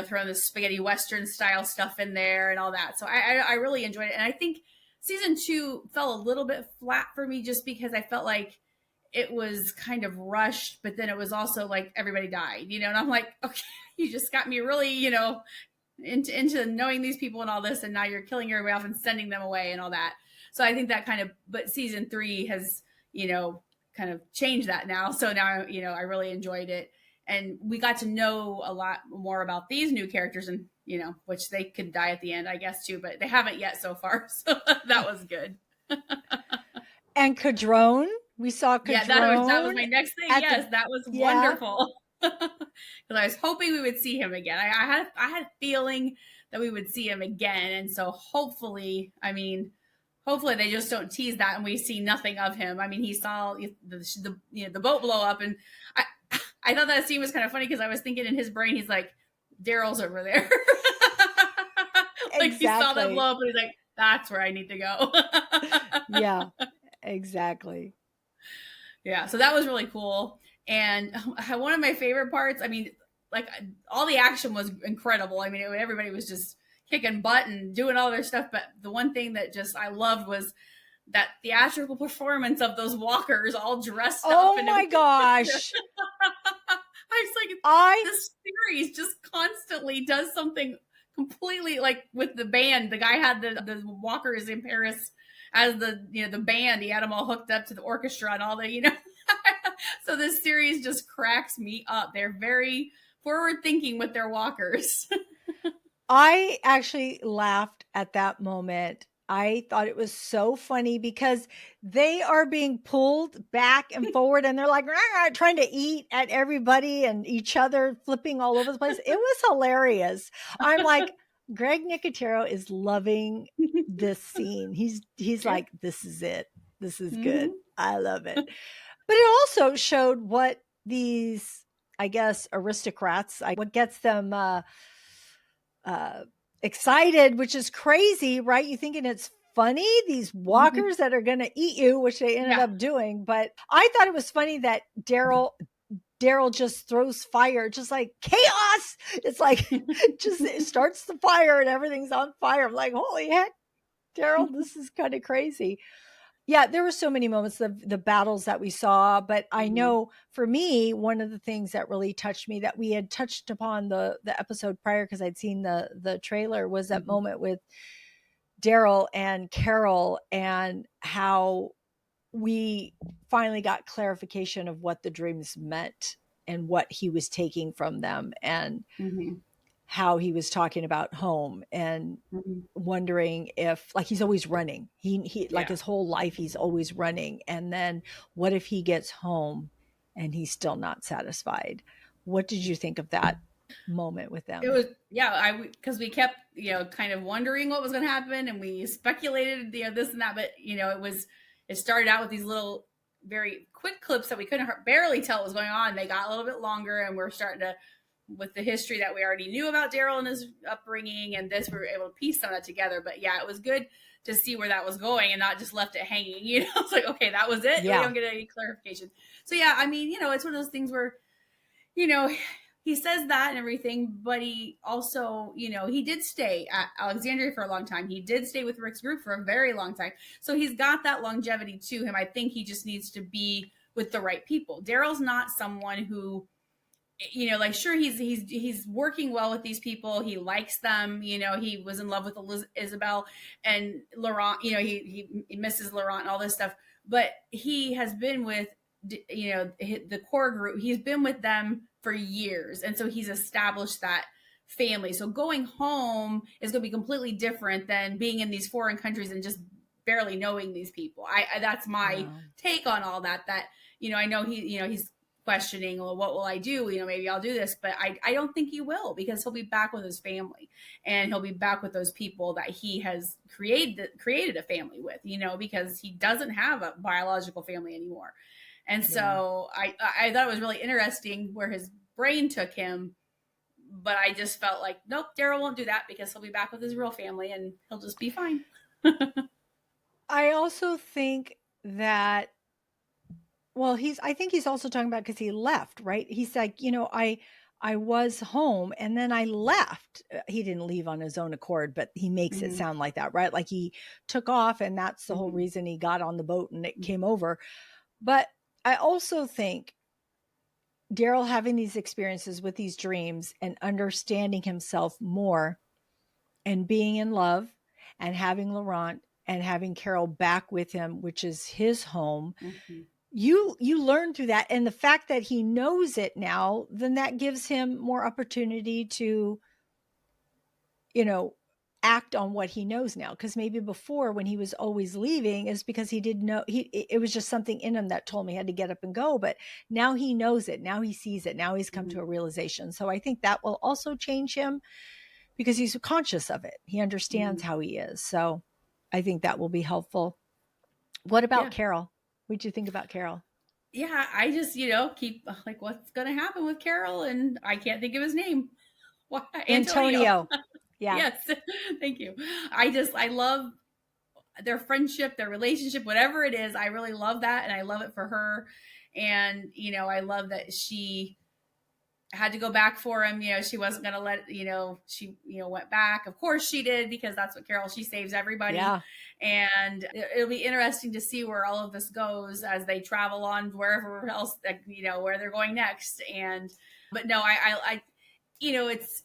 [SPEAKER 2] throwing the spaghetti Western style stuff in there and all that. So I really enjoyed it. And I think season 2 fell a little bit flat for me, just because I felt like it was kind of rushed, but then it was also like everybody died, and I'm like, okay, you just got me really, into knowing these people and all this, and now you're killing everybody off and sending them away and all that. So I think that but season 3 has, kind of changed that now. So now, I really enjoyed it. And we got to know a lot more about these new characters, and, which they could die at the end, I guess, too, but they haven't yet so far. So that was good.
[SPEAKER 1] And Cadrone, we saw Cadrone.
[SPEAKER 2] Yeah, that was my next thing. Yes, that was wonderful. Because I was hoping we would see him again. I had a feeling that we would see him again, and so hopefully they just don't tease that and we see nothing of him. I mean, he saw the boat blow up, and I thought that scene was kind of funny, because I was thinking in his brain, he's like, Daryl's over there. Like, exactly. He saw that blow up and he's like, that's where I need to go.
[SPEAKER 1] Yeah, exactly.
[SPEAKER 2] Yeah, so that was really cool. And one of my favorite parts, like, all the action was incredible. Everybody was just kicking butt and doing all their stuff. But the one thing that just I loved was that theatrical performance of those walkers all dressed up.
[SPEAKER 1] Oh my gosh.
[SPEAKER 2] I was like, this series just constantly does something completely, like with the band. The guy had the walkers in Paris as the band. He had them all hooked up to the orchestra and all the, So this series just cracks me up. They're very forward thinking with their walkers.
[SPEAKER 1] I actually laughed at that moment. I thought it was so funny, because they are being pulled back and forward, and they're like trying to eat at everybody and each other, flipping all over the place. It was hilarious. I'm like, Greg Nicotero is loving this scene. He's like, this is it. This is good. I love it. But it also showed what these, I guess, aristocrats, what gets them excited, which is crazy, right? You thinking it's funny, these walkers that are going to eat you, which they ended up doing. But I thought it was funny that Darrell just throws fire, just like chaos. It's like, just it starts the fire and everything's on fire. I'm like, holy heck, Darrell, this is kind of crazy. Yeah, there were so many moments, the battles that we saw, but I know for me, one of the things that really touched me, that we had touched upon the episode prior, because I'd seen the trailer, was that moment with Darrell and Carol, and how we finally got clarification of what the dreams meant. and what he was taking from them, and
[SPEAKER 2] Mm-hmm.
[SPEAKER 1] how he was talking about home, and
[SPEAKER 2] Mm-hmm.
[SPEAKER 1] wondering if, like, he's always running. He like
[SPEAKER 2] Yeah.
[SPEAKER 1] his whole life he's always running, and then what if he gets home and he's still not satisfied? What did you think of that moment with
[SPEAKER 2] It
[SPEAKER 1] them?
[SPEAKER 2] was, yeah, because we kept, kind of wondering what was going to happen, and we speculated, this and that, but it started out with these little very quick clips that we couldn't barely tell what was going on. They got a little bit longer, and we're starting to, with the history that we already knew about Darrell and his upbringing and this, we were able to piece some of that together. But yeah, it was good to see where that was going and not just left it hanging. It's like, okay, that was it. We
[SPEAKER 1] Yeah.
[SPEAKER 2] don't get any clarification. So yeah, I mean, it's one of those things where, you know, he says that and everything, but he also, he did stay at Alexandria for a long time. He did stay with Rick's group for a very long time. So he's got that longevity to him. I think he just needs to be with the right people. Daryl's not someone who, like, sure, he's working well with these people. He likes them. He was in love with Isabel and Laurent. He misses Laurent and all this stuff. But he has been with, the core group. He's been with them for years, and so he's established that family. So going home is going to be completely different than being in these foreign countries and just barely knowing these people. I that's my
[SPEAKER 1] Yeah.
[SPEAKER 2] take on all that. That I know he's questioning, well, what will I do? Maybe I'll do this, but I don't think he will, because he'll be back with his family, and he'll be back with those people that he has created a family with, because he doesn't have a biological family anymore. And so I thought it was really interesting where his brain took him, but I just felt like, nope, Darrell won't do that, because he'll be back with his real family and he'll just be fine.
[SPEAKER 1] I also think that, well, I think he's also talking about, because he left, right? He's like, I was home and then I left. He didn't leave on his own accord, but he makes it
[SPEAKER 2] Mm-hmm.
[SPEAKER 1] sound like that, right? Like he took off, and that's the whole
[SPEAKER 2] Mm-hmm.
[SPEAKER 1] reason he got on the boat and it came over. But I also think Darrell having these experiences with these dreams and understanding himself more, and being in love, and having Laurent and having Carol back with him, which is his home,
[SPEAKER 2] Mm-hmm.
[SPEAKER 1] you learn through that. And the fact that he knows it now, then that gives him more opportunity to, you know, act on what he knows now. Because maybe before, when he was always leaving, is because he didn't know, it was just something in him that told me he had to get up and go. But now he knows it, now he sees it, now he's come
[SPEAKER 2] Mm-hmm.
[SPEAKER 1] to a realization. So I think that will also change him, because he's conscious of it, he
[SPEAKER 2] Mm-hmm.
[SPEAKER 1] understands how he is. So I think that will be helpful. What about
[SPEAKER 2] Yeah.
[SPEAKER 1] Carol? What did you think about Carol?
[SPEAKER 2] Yeah. I just, keep like, what's going to happen with Carol? And I can't think of his name. Why? Antonio.
[SPEAKER 1] Antonio. Yeah.
[SPEAKER 2] Yes. Thank you. I love their friendship, their relationship, whatever it is. I really love that. And I love it for her. And, I love that she had to go back for him. She wasn't going to she, went back. Of course she did, because that's what Carol, she saves everybody.
[SPEAKER 1] Yeah.
[SPEAKER 2] And it'll be interesting to see where all of this goes as they travel on wherever else, where they're going next. And, but no, it's,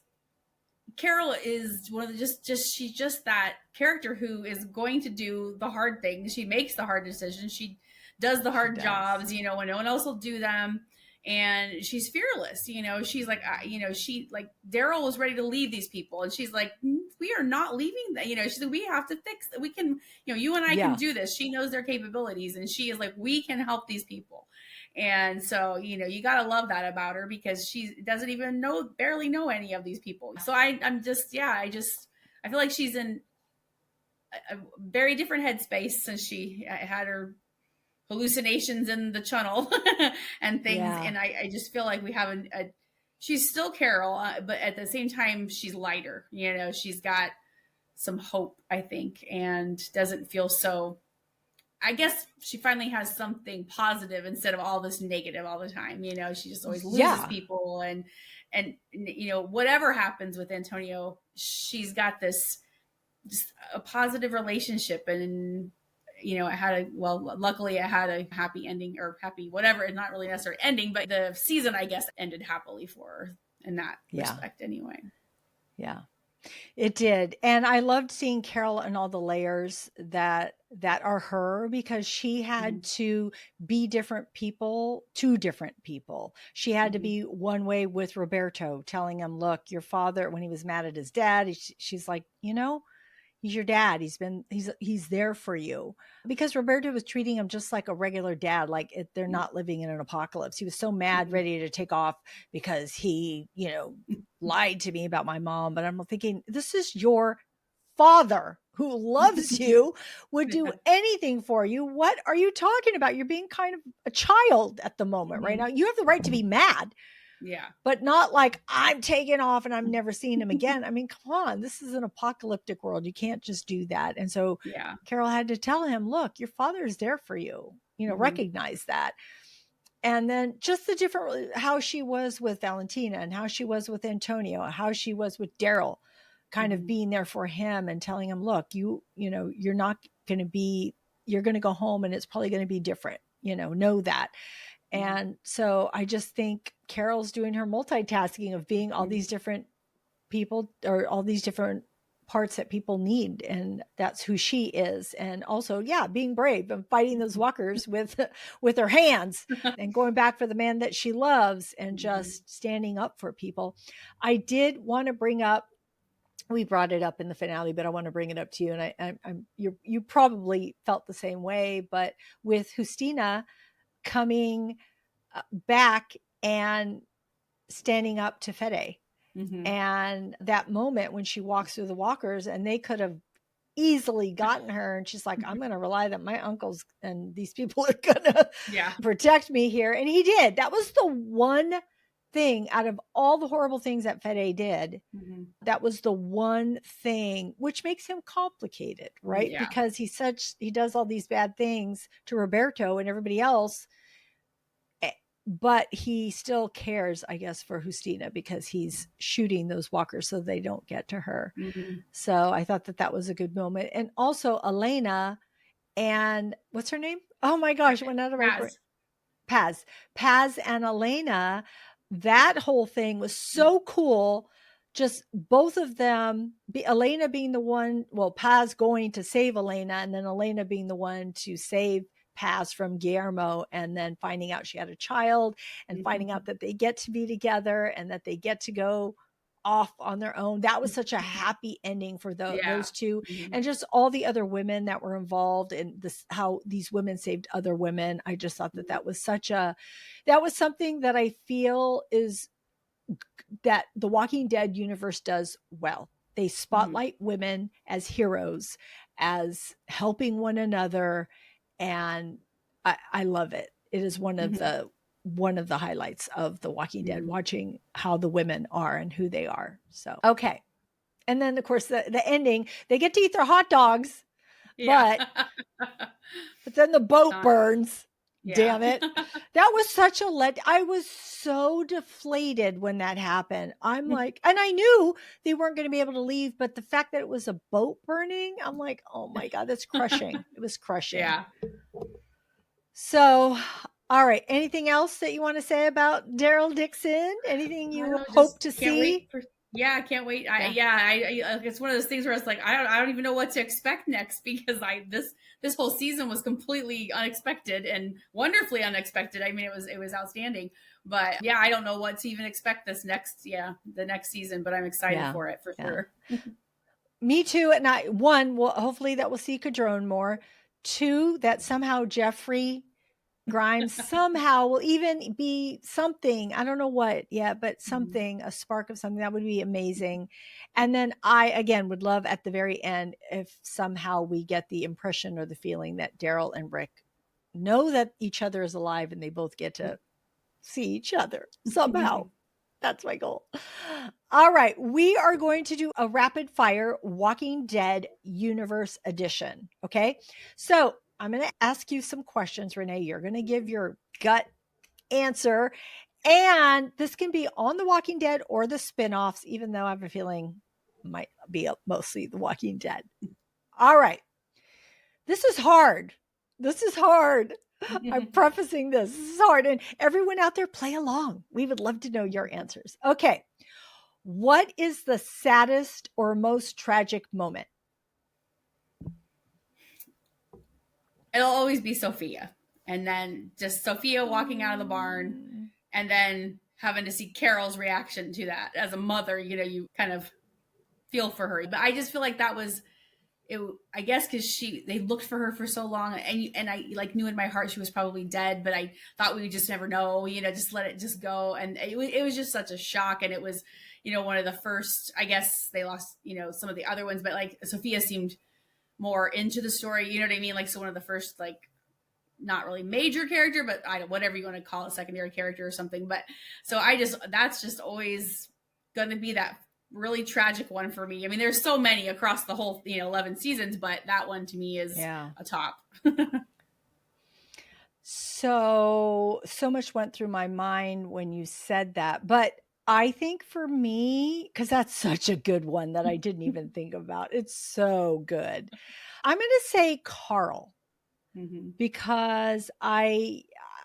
[SPEAKER 2] Carol is one of the she's just that character who is going to do the hard things. She makes the hard decisions. She does the
[SPEAKER 1] She
[SPEAKER 2] hard
[SPEAKER 1] does.
[SPEAKER 2] jobs, when no one else will do them. And she's fearless. She's like, she, like, Darrell was ready to leave these people, and she's like, we are not leaving that. She's like, we have to fix that. We can, you and I can
[SPEAKER 1] Yeah.
[SPEAKER 2] do this. She knows their capabilities, and she is like, we can help these people. And so, you got to love that about her, because she doesn't even barely know any of these people. So I'm just, yeah, I feel like she's in a very different headspace since she had her hallucinations in the tunnel and things.
[SPEAKER 1] Yeah.
[SPEAKER 2] And I just feel like we have she's still Carol, but at the same time, she's lighter. She's got some hope, I think, and doesn't feel so, I guess she finally has something positive instead of all this negative all the time. She just always loses
[SPEAKER 1] Yeah.
[SPEAKER 2] people, and whatever happens with Antonio, she's got this just a positive relationship. And luckily it had a happy ending, or happy whatever. It's not really necessarily ending, but the season, I guess, ended happily for her in that
[SPEAKER 1] Yeah.
[SPEAKER 2] respect anyway.
[SPEAKER 1] Yeah. It did. And I loved seeing Carol and all the layers that that are her, because she had to be different people to different people. She had to be one way with Roberto, telling him, look, your father, when he was mad at his dad, she's like, he's your dad. He's there for you, because Roberto was treating him just like a regular dad. Like they're not living in an apocalypse. He was so mad, ready to take off because he, lied to me about my mom. But I'm thinking, this is your father who loves you, would do anything for you. What are you talking about? You're being kind of a child at the moment right now. You have the right to be mad.
[SPEAKER 2] Yeah.
[SPEAKER 1] But not like I'm taking off and I'm never seeing him again. I mean, come on, this is an apocalyptic world. You can't just do that. And so Carol had to tell him, look, your father is there for you, recognize that. And then just the different, how she was with Valentina and how she was with Antonio, how she was with Darrell, kind of being there for him and telling him, look, you're not going to be, you're going to go home and it's probably going to be different, know that. And so I just think Carol's doing her multitasking of being all these different people, or all these different parts that people need. And that's who she is. And also, being brave and fighting those walkers with her hands and going back for the man that she loves and just standing up for people. I did want to bring up, we brought it up in the finale, but I want to bring it up to you. And you probably felt the same way, but with Justina coming back and standing up to Fede. And that moment when she walks through the walkers and they could have easily gotten her, and she's like, I'm going to rely that my uncles and these people are going to protect me here. And he did. That was the one thing out of all the horrible things that Fede did. That was the one thing, which makes him complicated, right? Because he does all these bad things to Roberto and everybody else, but he still cares, I guess, for Justina, because he's shooting those walkers so they don't get to her. So I thought that was a good moment. And also Elena and what's her name? Oh my gosh, it went out of my brain. Paz and Elena. That whole thing was so cool. Just both of them, Elena being the one, Paz going to save Elena, and then Elena being the one to save Paz from Guillermo, and then finding out she had a child, and finding out that they get to be together and that they get to go off on their own. That was such a happy ending for those two. And just all the other women that were involved in this, how these women saved other women. I just thought that was something that I feel is that the Walking Dead universe does well. They spotlight women as heroes, as helping one another. And I love it. It is one of the highlights of The Walking Dead, watching how the women are and who they are. So, okay. And then of course the ending, they get to eat their hot dogs, but then the boat burns. Damn it. That was such a I was so deflated when that happened. I'm like, and I knew they weren't going to be able to leave, but the fact that it was a boat burning, I'm like, oh my God, that's crushing. It was crushing. Yeah. So, all right. Anything else that you want to say about Daryl Dixon? Anything you hope to see?
[SPEAKER 2] I can't wait. It's one of those things where it's like, I don't even know what to expect next, because this whole season was completely unexpected and wonderfully unexpected. I mean, it was outstanding, but I don't know what to even expect the next season, but I'm excited for it for sure.
[SPEAKER 1] Me too. And hopefully that we'll see Cadrone more. 2, that somehow Jeffrey Grimes somehow will even be something. I don't know what yet, but something, a spark of something that would be amazing. And then I, again, would love at the very end if somehow we get the impression or the feeling that Darrell and Rick know that each other is alive and they both get to see each other somehow. That's my goal. All right. We are going to do a rapid fire Walking Dead universe edition. Okay. So I'm going to ask you some questions, Renee. You're going to give your gut answer. And this can be on The Walking Dead or the spinoffs, even though I have a feeling it might be mostly The Walking Dead. All right. This is hard. I'm prefacing this. This is hard. And everyone out there, play along. We would love to know your answers. Okay. What is the saddest or most tragic moment?
[SPEAKER 2] it'll always be Sophia. And then just Sophia walking out of the barn, and then having to see Carol's reaction to that as a mother. You kind of feel for her. But I just feel like that was it. I guess because they looked for her for so long, and I like knew in my heart she was probably dead, but I thought we would just never know. Just let it just go, and it was just such a shock. And it was, one of the first. I guess they lost, some of the other ones, but like Sophia seemed more into the story. You know what I mean? Like, so one of the first, like, not really major character, but whatever you want to call it, secondary character or something. But so that's just always going to be that really tragic one for me. I mean, there's so many across the whole 11 seasons, but that one to me is a top.
[SPEAKER 1] So much went through my mind when you said that, but I think for me, because that's such a good one that I didn't even think about. It's so good. I'm going to say Carl, because I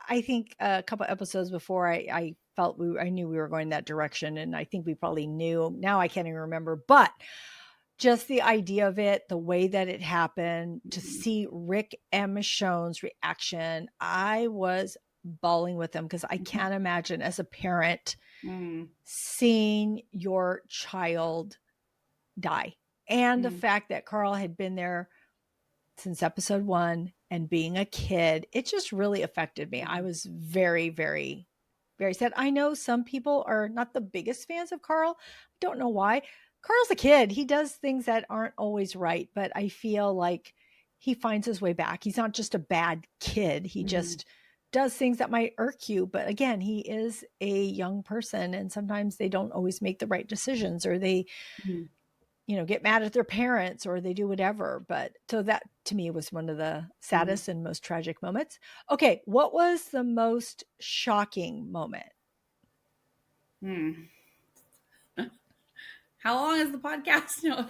[SPEAKER 1] think a couple episodes before I felt I knew we were going that direction, and I think we probably knew. Now I can't even remember, but just the idea of it, the way that it happened, to see Rick and Michonne's reaction, I was bawling with them because I can't imagine as a parent seeing your child die. And the fact that Carl had been there since episode 1 and being a kid, it just really affected me. I was very, very, very sad. I know some people are not the biggest fans of Carl. I don't know why. Carl's a kid. He does things that aren't always right, but I feel like he finds his way back. He's not just a bad kid. He just does things that might irk you. But again, he is a young person, and sometimes they don't always make the right decisions, or they, get mad at their parents, or they do whatever. But so that to me was one of the saddest and most tragic moments. Okay. What was the most shocking moment?
[SPEAKER 2] How long is the podcast? No.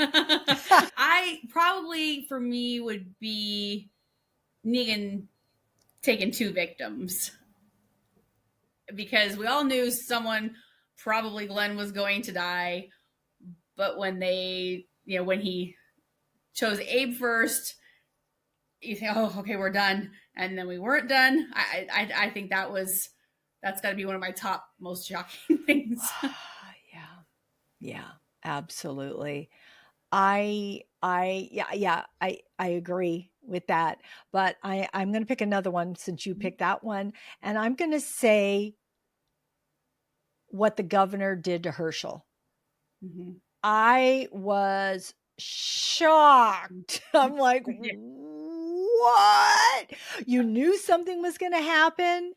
[SPEAKER 2] I probably, for me, would be Negan taking 2 victims, because we all knew someone, probably Glenn, was going to die. But when when he chose Abe first, you think, oh, okay, we're done. And then we weren't done. I think that's got to be one of my top most shocking things.
[SPEAKER 1] Yeah, absolutely. I agree with that. But I'm going to pick another one since you picked that one. And I'm going to say what the governor did to Herschel. I was shocked. I'm like, what? You knew something was going to happen?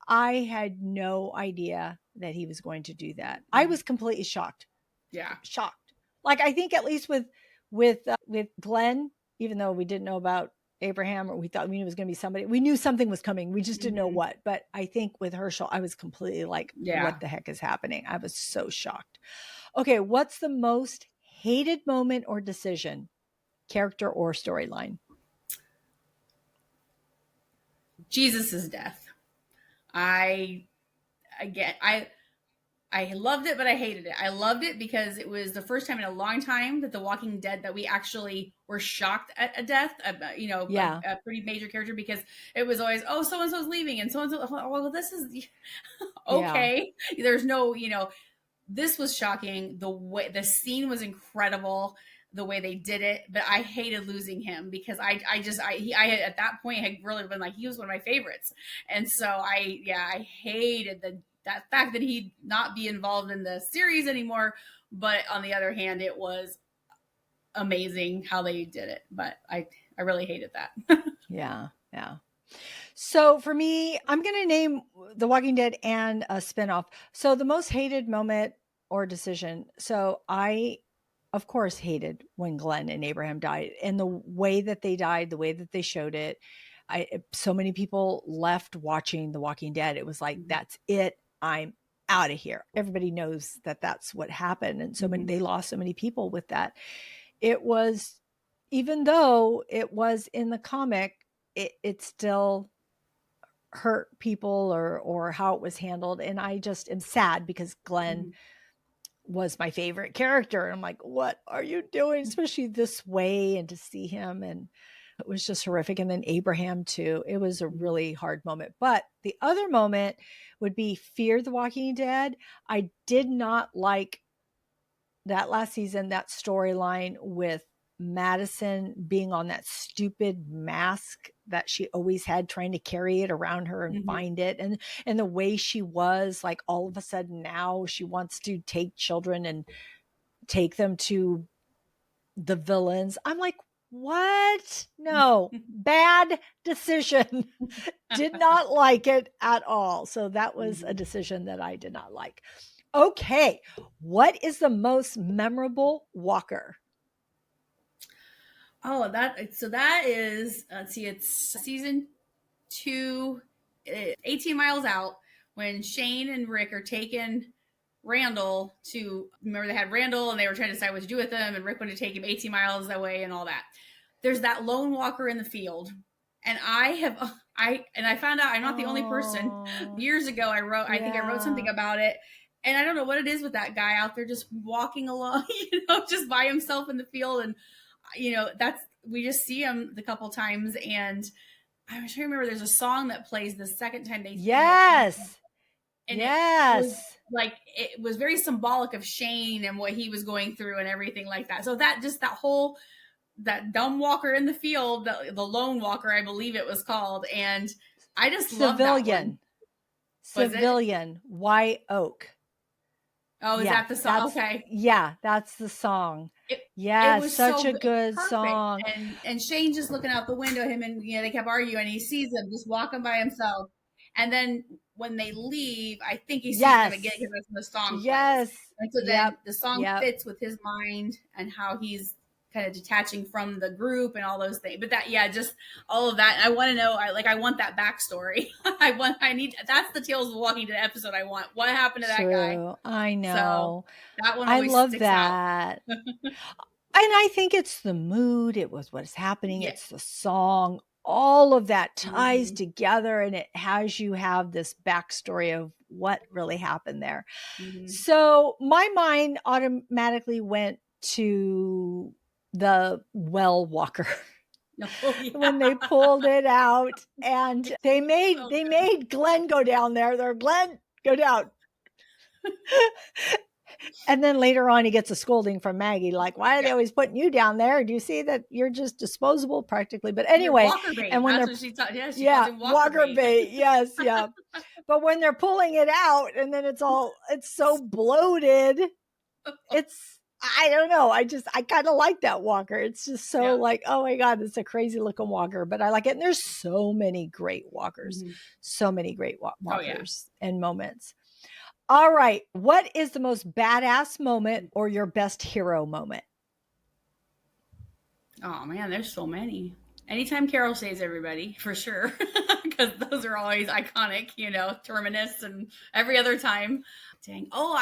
[SPEAKER 1] I had no idea that he was going to do that. I was completely shocked.
[SPEAKER 2] Yeah.
[SPEAKER 1] Shocked. Like, I think at least with Glenn, even though we didn't know about Abraham, or we thought we knew it was going to be somebody, we knew something was coming. We just didn't know what. But I think with Herschel, I was completely like, what the heck is happening? I was so shocked. Okay. What's the most hated moment or decision, character or storyline?
[SPEAKER 2] Jesus's death. I loved it, but I hated it. I loved it because it was the first time in a long time that The Walking Dead that we actually were shocked at a death, a pretty major character, because it was always, oh, so-and-so's leaving, and so-and-so, well, this is okay. Yeah. There's no, this was shocking. The scene was incredible, the way they did it, but I hated losing him, because I had, at that point, had really been like, he was one of my favorites. And so I hated that fact that he'd not be involved in the series anymore. But on the other hand, it was amazing how they did it. But I really hated that.
[SPEAKER 1] Yeah. So for me, I'm going to name The Walking Dead and a spinoff. So the most hated moment or decision. So I, of course, hated when Glenn and Abraham died, and the way that they died, the way that they showed it. So many people left watching The Walking Dead. It was like, that's it. I'm out of here. Everybody knows that that's what happened. And so they lost so many people with that. It was, even though it was in the comic, it still hurt people, or how it was handled. And I just am sad, because Glenn was my favorite character. And I'm like, what are you doing? Especially this way, and to see him. And It was just horrific. And then Abraham too. It was a really hard moment. But the other moment would be Fear the Walking Dead. I did not like that last season, that storyline with Madison being on that stupid mask that she always had, trying to carry it around her and
[SPEAKER 2] Mm-hmm.
[SPEAKER 1] find it. And the way she was, like, all of a sudden now she wants to take children and take them to the villains. I'm like, what? No, bad decision. Did not like it at all. So that was a decision that I did not like. Okay. What is the most memorable walker?
[SPEAKER 2] Oh, that is, let's see, it's season 2, 18 miles out, when Shane and Rick are taking Randall to, remember they had Randall and they were trying to decide what to do with him, and Rick wanted to take him 18 miles away and all that. There's that lone walker in the field. And I found out I'm not the only person. Years ago, I think I wrote something about it. And I don't know what it is with that guy out there just walking along, just by himself in the field. And, we just see him the couple times. And I was trying to remember, there's a song that plays the second time they
[SPEAKER 1] Yes.
[SPEAKER 2] and
[SPEAKER 1] yes.
[SPEAKER 2] it was very symbolic of Shane and what he was going through and everything like that. So that dumb walker in the field, the lone walker, I believe it was called. And I just love that one.
[SPEAKER 1] Civilian, White Oak.
[SPEAKER 2] Oh, is that the song? Okay.
[SPEAKER 1] Yeah, that's the song. It was such a good song.
[SPEAKER 2] And Shane just looking out the window, him and they kept arguing, and he sees him just walking by himself. And then when they leave, I think he sees them again because that's when the song plays. And so then the song fits with his mind and how he's kind of detaching from the group and all those things. But just all of that. I want to know, I want that backstory. That's the Tales of the Walking Dead episode I want. What happened to that guy?
[SPEAKER 1] I know.
[SPEAKER 2] So that one always sticks
[SPEAKER 1] that. And I think it's the mood. It was what is happening. Yeah. It's the song. All of that ties together, and it has you have this backstory of what really happened there. So my mind automatically went to the well walker. When they pulled it out, and they made Glenn go down there. Glenn, go down. And then later on, he gets a scolding from Maggie, like, why are they always putting you down there? Do you see that you're just disposable practically? But anyway,
[SPEAKER 2] and when they're
[SPEAKER 1] walker bait. Yes. Yeah. But when they're pulling it out and then it's so bloated, I don't know. I kind of like that walker. It's just so like, oh my God, it's a crazy looking walker, but I like it. And there's so many great walkers, so many great walkers and moments. All right. What is the most badass moment or your best hero moment?
[SPEAKER 2] Oh man, there's so many. Anytime Carol saves everybody, for sure. Because those are always iconic, Terminus and every other time. Dang. Oh,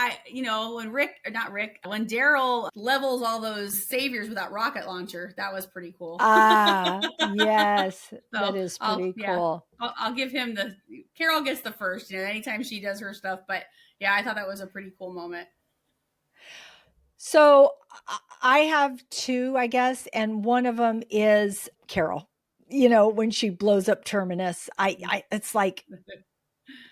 [SPEAKER 2] when Darrell levels all those saviors with that rocket launcher, that was pretty cool.
[SPEAKER 1] Yes. So that is pretty cool.
[SPEAKER 2] I'll give him Carol gets the first, anytime she does her stuff. But yeah, I thought that was a pretty cool moment.
[SPEAKER 1] So I have two, I guess, and one of them is Carol. When she blows up Terminus, it's like,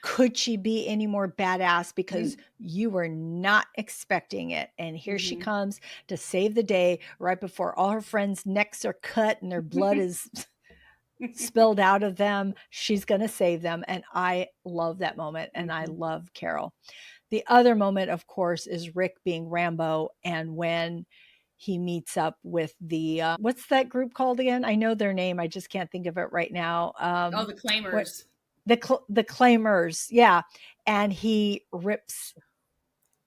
[SPEAKER 1] could she be any more badass? Because you were not expecting it. And here she comes to save the day right before all her friends' necks are cut and their blood is spilled out of them. She's going to save them. And I love that moment. And I love Carol. The other moment, of course, is Rick being Rambo. And when he meets up with the, what's that group called again? I know their name. I just can't think of it right now.
[SPEAKER 2] The Claimers.
[SPEAKER 1] The Claimers. Yeah. And he rips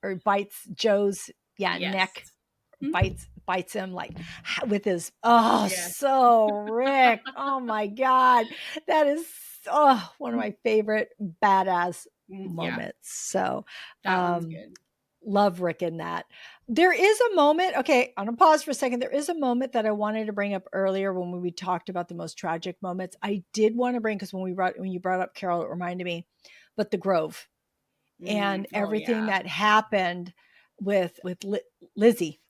[SPEAKER 1] or bites Joe's neck, bites him like with his, so Rick. Oh my God. That is one of my favorite badass moments. So
[SPEAKER 2] that one's good.
[SPEAKER 1] Love Rick in that. There is a moment. Okay, I'm gonna pause for a second. There is a moment that I wanted to bring up earlier when we talked about the most tragic moments. I did want to bring, because when you brought up Carol, it reminded me, but the Grove and everything that happened with Lizzie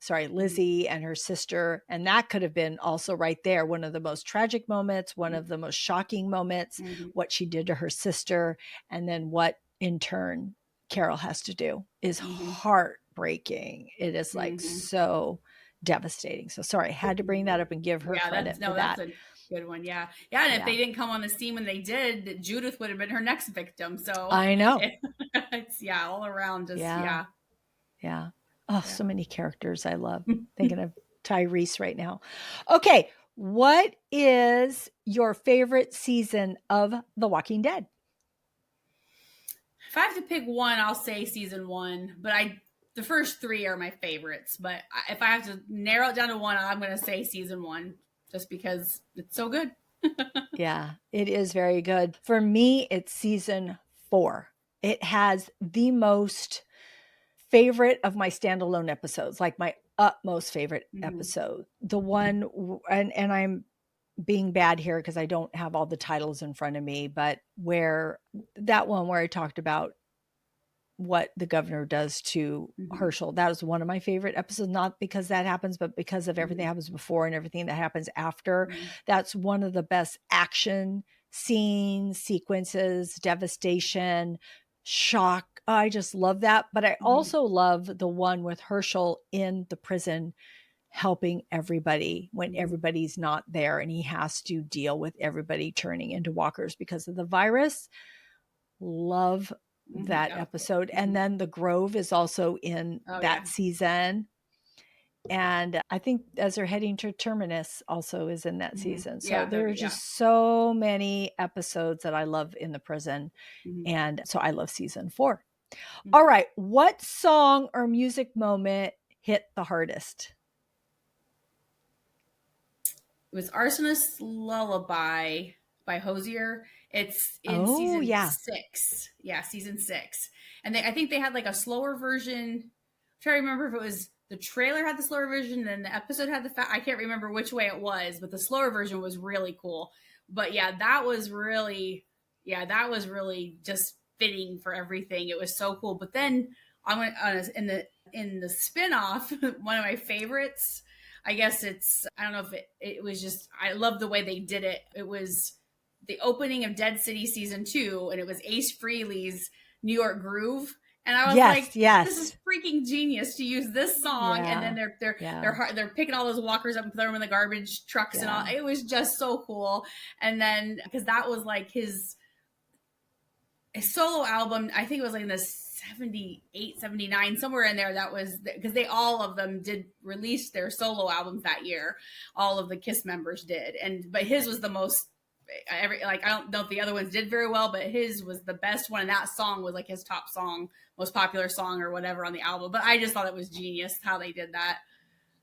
[SPEAKER 1] and her sister. And that could have been also right there one of the most tragic moments, one of the most shocking moments, what she did to her sister, and then what in turn Carol has to do is heartbreaking. It is like so devastating. So sorry, I had to bring that up and give her credit for that.
[SPEAKER 2] That's a good one. Yeah. And if they didn't come on the scene when they did, Judith would have been her next victim. So
[SPEAKER 1] I know.
[SPEAKER 2] It's all around just
[SPEAKER 1] Yeah. Oh, so many characters I love. Thinking of Tyrese right now. Okay, what is your favorite season of The Walking Dead?
[SPEAKER 2] If I have to pick one, I'll say season 1, but the first 3 are my favorites, but if I have to narrow it down to one, I'm going to say season 1 just because it's so good.
[SPEAKER 1] Yeah, it is very good. For me, it's season 4. It has the most favorite of my standalone episodes, like my utmost favorite episode. The one, and I'm being bad here because I don't have all the titles in front of me, but where that one where I talked about what the governor does to Herschel, that is one of my favorite episodes, not because that happens, but because of everything that happens before and everything that happens after. That's one of the best action scenes, sequences, devastation, shock. I just love that. But I also love the one with Herschel in the prison helping everybody when everybody's not there and he has to deal with everybody turning into walkers because of the virus. Love that episode. And then the Grove is also in that season. And I think as they're heading to Terminus also is in that season. So there are just so many episodes that I love in the prison. And so I love season 4. All right. What song or music moment hit the hardest?
[SPEAKER 2] It was Arsonist's Lullaby by Hosier. It's in season 6. Yeah, season 6. And I think they had like a slower version. I'm trying to remember if it was the trailer had the slower version, and then the episode had I can't remember which way it was, but the slower version was really cool. But that was really just fitting for everything. It was so cool. But then I went in the spinoff, one of my favorites. I guess I don't know if it was just, I love the way they did it. It was the opening of Dead City season 2, and it was Ace Frehley's New York Groove. And I was this is freaking genius to use this song. And then they're picking all those walkers up and throwing them in the garbage trucks and all. It was just so cool. And then, because that was like his solo album, I think it was like in the 78, 79, somewhere in there. That was because all of them did release their solo albums that year. All of the Kiss members did. But his was the most, I don't know if the other ones did very well, but his was the best one. And that song was like his top song, most popular song or whatever on the album. But I just thought it was genius how they did that.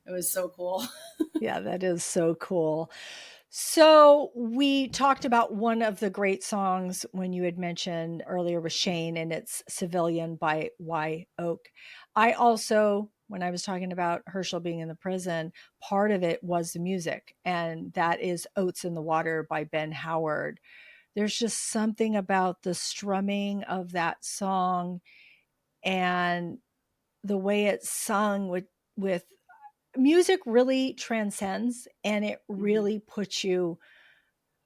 [SPEAKER 2] It was so cool.
[SPEAKER 1] Yeah, that is so cool. So we talked about one of the great songs when you had mentioned earlier with Shane, and it's Civilian by Y Oak. I also, when I was talking about Herschel being in the prison, part of it was the music, and that is Oats in the Water by Ben Howard. There's just something about the strumming of that song and the way it's sung with music really transcends, and it really puts you,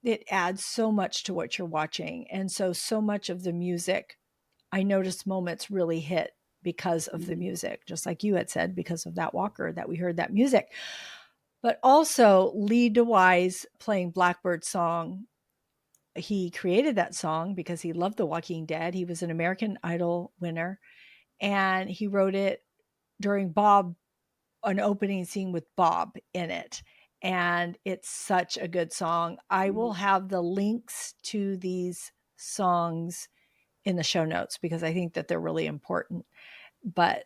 [SPEAKER 1] it adds so much to what you're watching. And so much of the music, I noticed moments really hit because of the music, just like you had said, because of that walker that we heard that music. But also Lee DeWyze playing Blackbird's song. He created that song because he loved The Walking Dead. He was an American Idol winner, and he wrote it during an opening scene with Bob in it. And it's such a good song. I will have the links to these songs in the show notes because I think that they're really important. But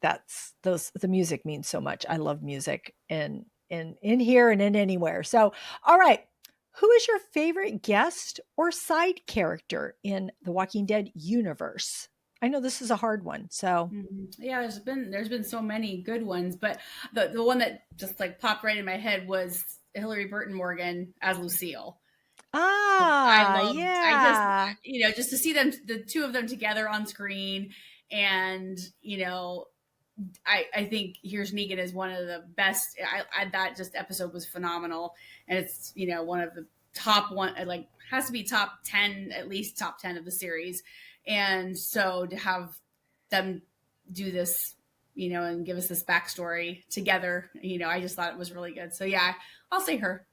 [SPEAKER 1] the music means so much. I love music in here and in anywhere. So, all right. Who is your favorite guest or side character in the Walking Dead universe? I know this is a hard one. So
[SPEAKER 2] there's been so many good ones, but the one that just like popped right in my head was Hillary Burton Morgan as Lucille. I just to see them, the two of them together on screen, and I think Here's Negan is one of the best. That just episode was phenomenal, and it's one of the top one, like has to be top 10, at least top 10 of the series. And so to have them do this, and give us this backstory together, I just thought it was really good. So yeah, I'll say her.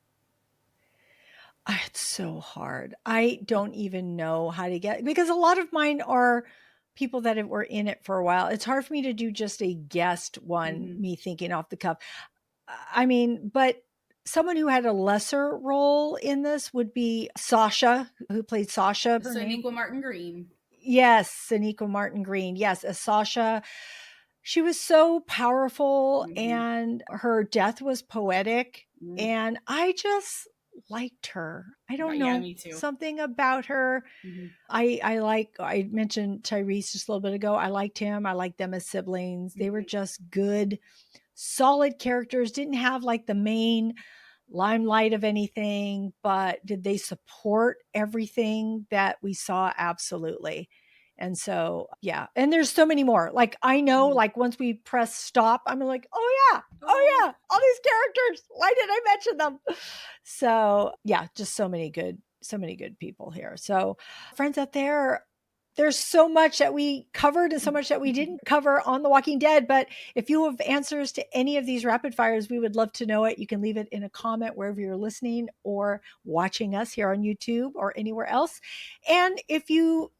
[SPEAKER 1] It's so hard. I don't even know how to get, because a lot of mine are people that were in it for a while. It's hard for me to do just a guest one,
[SPEAKER 2] Mm-hmm.
[SPEAKER 1] me thinking off the cuff. I mean, but someone who had a lesser role in this would be Sasha, who played Sasha, her name.
[SPEAKER 2] Sonequa Martin Green.
[SPEAKER 1] Yes, Sonequa Martin Green. Yes, as Sasha. She was so powerful
[SPEAKER 2] Mm-hmm.
[SPEAKER 1] and her death was poetic.
[SPEAKER 2] Mm-hmm.
[SPEAKER 1] And I just liked her. I don't
[SPEAKER 2] Yeah,
[SPEAKER 1] know,
[SPEAKER 2] me too.
[SPEAKER 1] something about her.
[SPEAKER 2] Mm-hmm.
[SPEAKER 1] I mentioned Tyrese just a little bit ago. I liked him. I liked them as siblings. They were
[SPEAKER 2] Mm-hmm.
[SPEAKER 1] just good, solid characters. Didn't have like the main limelight of anything, but did they support everything that we saw? Absolutely. And so, yeah. And there's so many more. Like, I know,
[SPEAKER 2] Mm-hmm.
[SPEAKER 1] like, once we press stop, I'm like, oh, yeah, all these characters. Why did I mention them? So, yeah, just so many good people here. So, friends out there, there's so much that we covered and so much that we didn't cover on The Walking Dead. But if you have answers to any of these rapid fires, we would love to know it. You can leave it in a comment wherever you're listening or watching us here on YouTube or anywhere else. And if you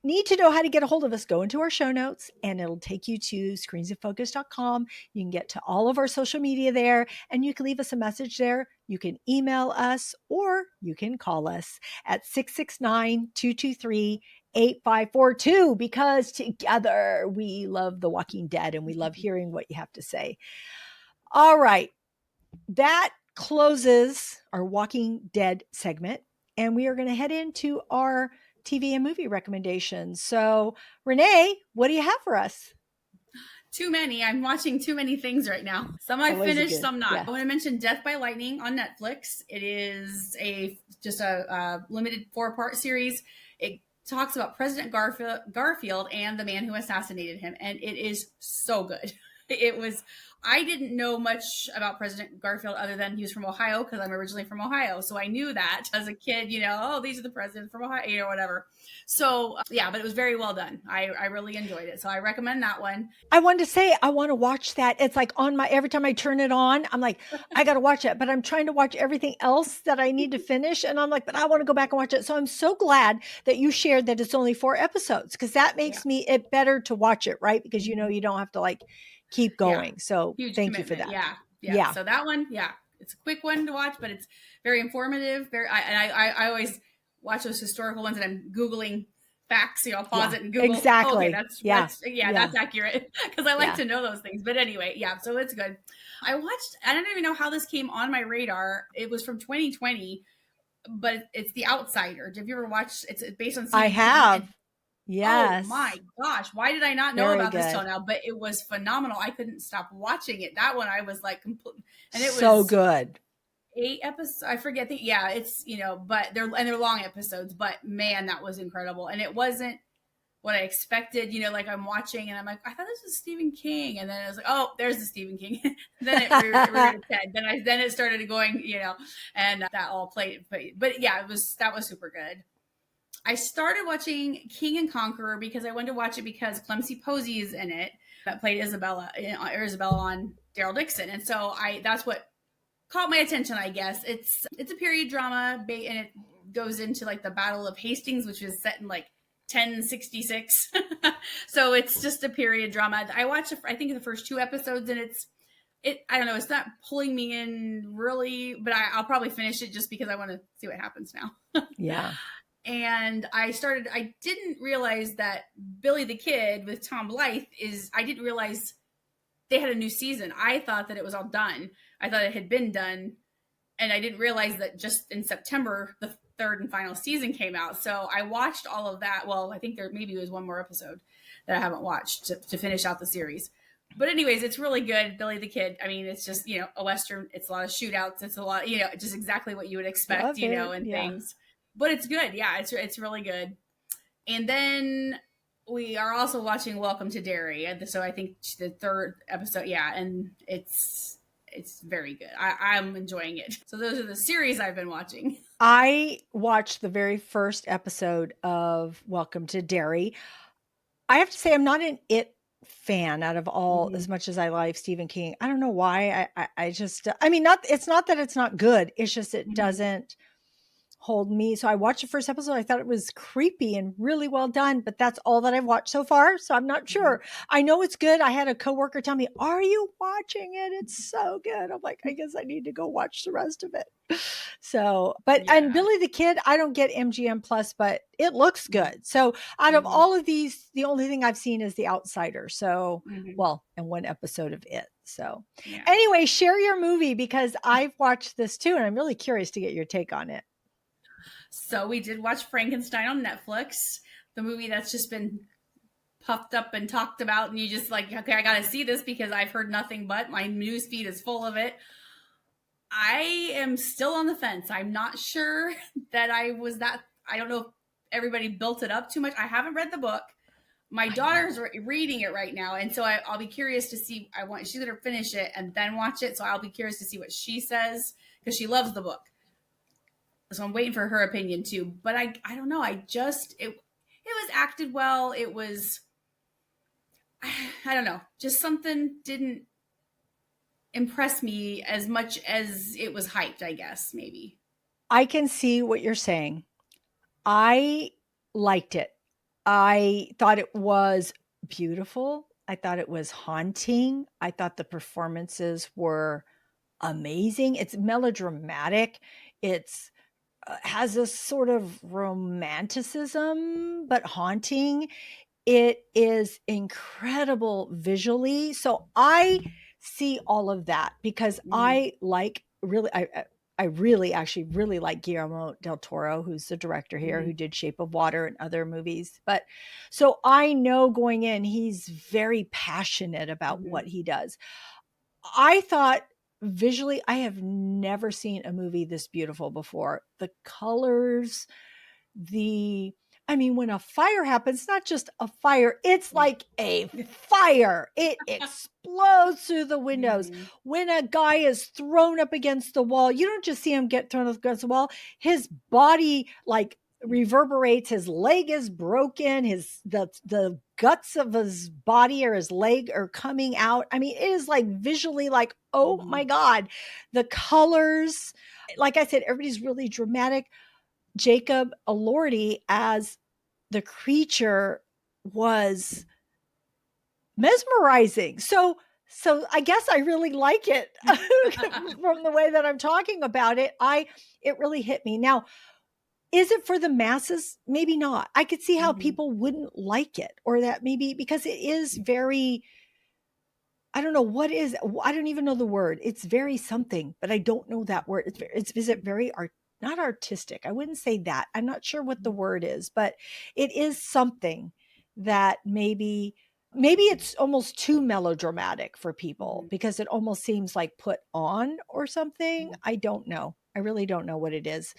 [SPEAKER 1] need to know how to get a hold of us, go into our show notes and it'll take you to screensofocus.com. You can get to all of our social media there and you can leave us a message there. You can email us or you can call us at 669-223-8542 because together we love The Walking Dead and we love hearing what you have to say. All right. That closes our Walking Dead segment and we are going to head into our TV and movie recommendations. So, Renee, what do you have for us?
[SPEAKER 2] Too many. I'm watching too many things right now. Some I finished, some not.
[SPEAKER 1] Yeah.
[SPEAKER 2] I want to mention Death by Lightning on Netflix. It is just a limited 4-part series. It talks about President Garfield and the man who assassinated him, and it is so good. It was. I didn't know much about President Garfield other than he was from Ohio because I'm originally from Ohio, so I knew that as a kid. Oh, these are the presidents from Ohio, whatever. So yeah, but it was very well done. I really enjoyed it, so I recommend that one.
[SPEAKER 1] I wanted to say I want to watch that. It's like on my every time I turn it on, I'm like, I got to watch it, but I'm trying to watch everything else that I need to finish, and I'm like, but I want to go back and watch it. So I'm so glad that you shared that it's only 4 episodes because that makes me it better to watch it, right? Because you don't have to like keep going. So
[SPEAKER 2] huge
[SPEAKER 1] thank you for
[SPEAKER 2] commitment.
[SPEAKER 1] that.
[SPEAKER 2] Yeah. So that one, it's a quick one to watch, but it's very informative. I always watch those historical ones, and I'm Googling facts. I'll pause it and Google.
[SPEAKER 1] Exactly.
[SPEAKER 2] Okay, that's accurate because I like to know those things. But anyway, so it's good. I don't even know how this came on my radar. It was from 2020, but it's The Outsider. Have you ever watched? It's based on Stephen
[SPEAKER 1] I
[SPEAKER 2] King.
[SPEAKER 1] have. Yes.
[SPEAKER 2] Oh my gosh, why did I not know about this till now? But it was phenomenal. I couldn't stop watching it. That one I was like complete, and it
[SPEAKER 1] so
[SPEAKER 2] was
[SPEAKER 1] good.
[SPEAKER 2] 8 episodes. I forget it's but they're long episodes. But man, that was incredible, and it wasn't what I expected. Like I'm watching, and I'm like, I thought this was Stephen King, and then I was like, oh, there's the Stephen King. Then it reared its head. Then it started going, and that all played. But yeah, that was super good. I started watching King and Conqueror because I wanted to watch it because Clemcy Posey is in it, that played Isabella on Daryl Dixon, and so that's what caught my attention. I guess it's a period drama, and it goes into like the Battle of Hastings, which is set in like 1066. So it's just a period drama. I watched, I think, the first 2 episodes, and I don't know, it's not pulling me in really, but I'll probably finish it just because I want to see what happens now.
[SPEAKER 1] Yeah.
[SPEAKER 2] And I didn't realize that Billy the Kid with Tom Blythe I didn't realize they had a new season. I thought that it was all done. I thought it had been done. And I didn't realize that just in September, the 3rd and final season came out. So I watched all of that. Well, I think there maybe was one more episode that I haven't watched to finish out the series. But anyways, it's really good. Billy the Kid. I mean, it's just, a Western. It's a lot of shootouts. It's a lot, just exactly what you would expect, and things. But it's good. Yeah, it's really good. And then we are also watching Welcome to Derry, so I think the third episode, yeah, and it's very good. I'm enjoying it. So those are the series I've been watching.
[SPEAKER 1] I watched the very first episode of Welcome to Derry. I have to say I'm not an It fan out of all,
[SPEAKER 2] Mm-hmm.
[SPEAKER 1] as much as I like Stephen King. I don't know why. I just, I mean, not, it's not that it's not good. It's just, it
[SPEAKER 2] Mm-hmm.
[SPEAKER 1] doesn't hold me. So I watched the first episode. I thought it was creepy and really well done, but that's all that I've watched so far. So I'm not
[SPEAKER 2] Mm-hmm.
[SPEAKER 1] sure. I know it's good. I had a coworker tell me, "Are you watching it? It's so good." I'm like, I guess I need to go watch the rest of it. So, but, and
[SPEAKER 2] Yeah.
[SPEAKER 1] Billy the Kid, I don't get MGM Plus, but it looks good. So out of
[SPEAKER 2] Mm-hmm.
[SPEAKER 1] all of these, the only thing I've seen is The Outsider. So,
[SPEAKER 2] Mm-hmm.
[SPEAKER 1] well, and one episode of It. So
[SPEAKER 2] Yeah.
[SPEAKER 1] anyway, share your movie because I've watched this too. And I'm really curious to get your take on it.
[SPEAKER 2] So we did watch Frankenstein on Netflix, the movie that's just been puffed up and talked about, and you just like, okay, I gotta see this because I've heard nothing but my news feed is full of it. I am still on the fence. I'm not sure that I don't know if everybody built it up too much. I haven't read the book. My daughter's reading it right now, and so I'll be curious to see. She's gonna finish it and then watch it, so I'll be curious to see what she says because she loves the book. So I'm waiting for her opinion too. But I don't know. It was acted well. It was I don't know. Just something didn't impress me as much as it was hyped, I guess, maybe.
[SPEAKER 1] I can see what you're saying. I liked it. I thought it was beautiful. I thought it was haunting. I thought the performances were amazing. It's melodramatic. It's has a sort of romanticism but haunting. It is incredible visually. So I see all of that because
[SPEAKER 2] Mm-hmm.
[SPEAKER 1] I like really I really actually really like Guillermo del Toro, who's the director here,
[SPEAKER 2] Mm-hmm.
[SPEAKER 1] who did Shape of Water and other movies. But so I know going in, he's very passionate about
[SPEAKER 2] Mm-hmm.
[SPEAKER 1] what he does. I thought visually, I have never seen a movie this beautiful before. The colors, the I mean, when a fire happens, it's not just a fire, it's like a fire. It explodes through the windows.
[SPEAKER 2] Mm-hmm.
[SPEAKER 1] When a guy is thrown up against the wall, you don't just see him get thrown up against the wall. His body like reverberates, his leg is broken, the guts of his body or his leg are coming out. I mean, it is like visually like, oh
[SPEAKER 2] Mm-hmm.
[SPEAKER 1] my God. The colors, like I said, everybody's really dramatic. Jacob Elordi as the creature was mesmerizing. So I guess I really like it from the way that I'm talking about it. It really hit me. Now, is it for the masses? Maybe not. I could see how
[SPEAKER 2] Mm-hmm.
[SPEAKER 1] people wouldn't like it, or that maybe because it is very, I don't know what is, I don't even know the word. It's very something, but I don't know that word. Is it very art, not artistic. I wouldn't say that. I'm not sure what the word is, but it is something that maybe it's almost too melodramatic for people
[SPEAKER 2] Mm-hmm.
[SPEAKER 1] because it almost seems like put on or something. I don't know. I really don't know what it is.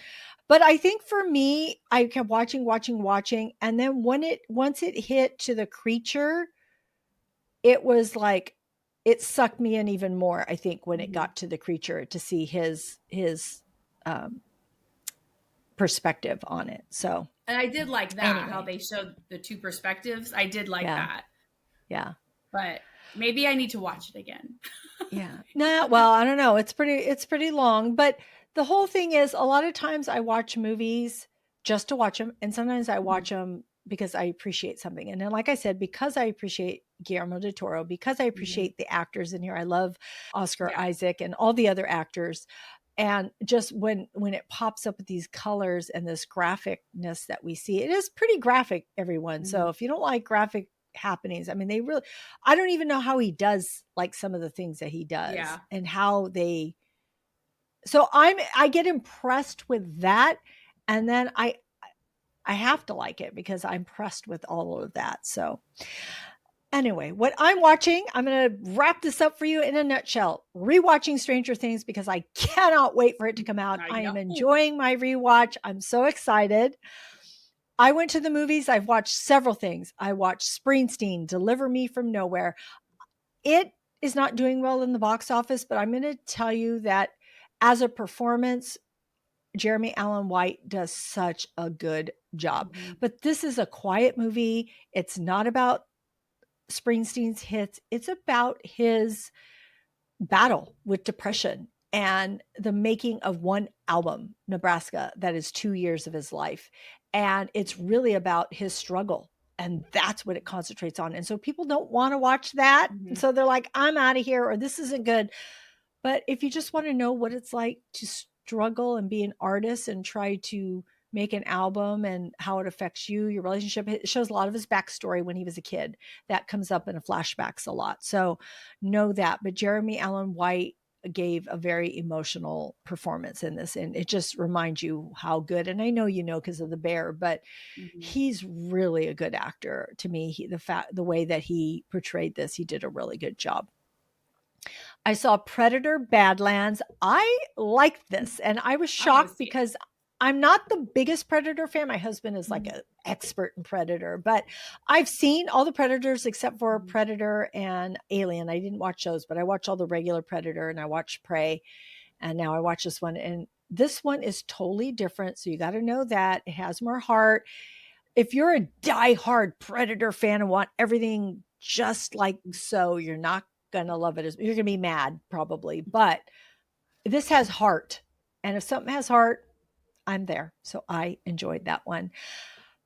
[SPEAKER 1] But I think for me, I kept watching, and then once it hit to the creature, it was like it sucked me in even more, I think, when it
[SPEAKER 2] Mm-hmm.
[SPEAKER 1] got to the creature to see his um perspective on it. So
[SPEAKER 2] And I did like that, how
[SPEAKER 1] anyway,
[SPEAKER 2] they showed the two perspectives. I did like
[SPEAKER 1] yeah,
[SPEAKER 2] that.
[SPEAKER 1] yeah,
[SPEAKER 2] But maybe I need to watch it again.
[SPEAKER 1] yeah. Nah, well, I don't know. It's pretty long, but the whole thing is a lot of times I watch movies just to watch them, and sometimes I
[SPEAKER 2] Mm-hmm.
[SPEAKER 1] watch them because I appreciate something. And then, like I said, because I appreciate Guillermo del Toro, because I
[SPEAKER 2] Mm-hmm.
[SPEAKER 1] appreciate the actors in here, I love Oscar
[SPEAKER 2] Yeah.
[SPEAKER 1] Isaac and all the other actors. And just when it pops up with these colors and this graphicness that we see, it is pretty graphic, everyone.
[SPEAKER 2] Mm-hmm.
[SPEAKER 1] So if you don't like graphic happenings, I mean, they really, I don't even know how he does like some of the things that he does
[SPEAKER 2] Yeah.
[SPEAKER 1] and how they, so I get impressed with that. And then I have to like it because I'm impressed with all of that. So anyway, what I'm watching, I'm going to wrap this up for you in a nutshell. Rewatching Stranger Things because I cannot wait for it to come out.
[SPEAKER 2] I
[SPEAKER 1] I am
[SPEAKER 2] know.
[SPEAKER 1] enjoying my rewatch. I'm so excited. I went to the movies. I've watched several things. I watched Springsteen, Deliver Me from Nowhere. It is not doing well in the box office, but I'm going to tell you that as a performance, Jeremy Allen White does such a good job.
[SPEAKER 2] Mhm.
[SPEAKER 1] But this is a quiet movie. It's not about Springsteen's hits. It's about his battle with depression and the making of one album, Nebraska, that is 2 years of his life. And it's really about his struggle. And that's what it concentrates on. And so people don't want to watch that.
[SPEAKER 2] Mhm.
[SPEAKER 1] So they're like, I'm out of here, or this isn't good. But if you just want to know what it's like to struggle and be an artist and try to make an album and how it affects you, your relationship, it shows a lot of his backstory when he was a kid. That comes up in the flashbacks a lot. So know that. But Jeremy Allen White gave a very emotional performance in this, and it just reminds you how good. And I know you know because of The Bear, but
[SPEAKER 2] Mhm.
[SPEAKER 1] he's really a good actor to me. The way that he portrayed this, he did a really good job. I saw Predator Badlands. I liked this, and I was
[SPEAKER 2] I want to
[SPEAKER 1] shocked
[SPEAKER 2] see it.
[SPEAKER 1] because I'm not the biggest Predator fan. My husband is like
[SPEAKER 2] Mhm.
[SPEAKER 1] an expert in Predator, but I've seen all the Predators except for
[SPEAKER 2] Mhm.
[SPEAKER 1] Predator and Alien. I didn't watch those, but I watched all the regular Predator and I watched Prey, and now I watch this one. And this one is totally different. So you got to know that it has more heart. If you're a diehard Predator fan and want everything just like so, you're not gonna love it. You're gonna be mad probably, but this has heart. And if something has heart, I'm there. So I enjoyed that one.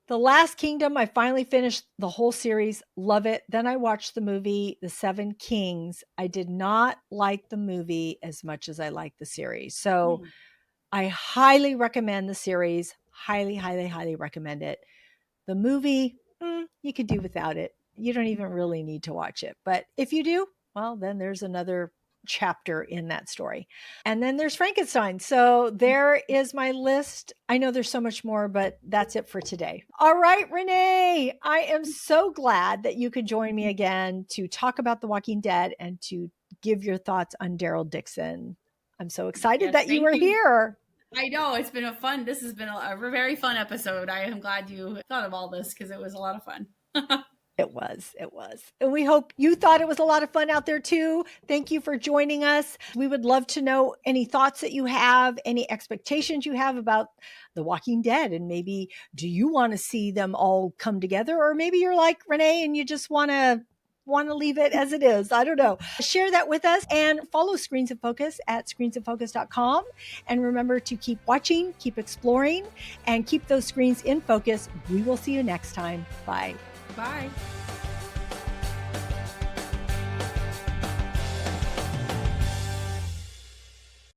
[SPEAKER 1] The Last Kingdom, I finally finished the whole series. Love it. Then I watched the movie, The Seven Kings. I did not like the movie as much as I liked the series. So
[SPEAKER 2] Mhm.
[SPEAKER 1] I highly recommend the series. Highly, highly, highly recommend it. The movie, you could do without it. You don't even really need to watch it. But if you do, well, then there's another chapter in that story. And then there's Frankenstein. So there is my list. I know there's so much more, but that's it for today. All right, Renee, I am so glad that you could join me again to talk about The Walking Dead and to give your thoughts on Daryl Dixon. I'm so excited
[SPEAKER 2] Yes,
[SPEAKER 1] that you
[SPEAKER 2] thank
[SPEAKER 1] were
[SPEAKER 2] you.
[SPEAKER 1] here.
[SPEAKER 2] I know it's been a fun. This has been a very fun episode. I am glad you thought of all this because it was a lot of fun.
[SPEAKER 1] It was. It was. And we hope you thought it was a lot of fun out there too. Thank you for joining us. We would love to know any thoughts that you have, any expectations you have about The Walking Dead. And maybe do you want to see them all come together? Or maybe you're like Renee and you just want to leave it as it is. I don't know. Share that with us and follow Screens of Focus at screensofocus.com. And remember to keep watching, keep exploring, and keep those screens in focus. We will see you next time. Bye.
[SPEAKER 2] Bye.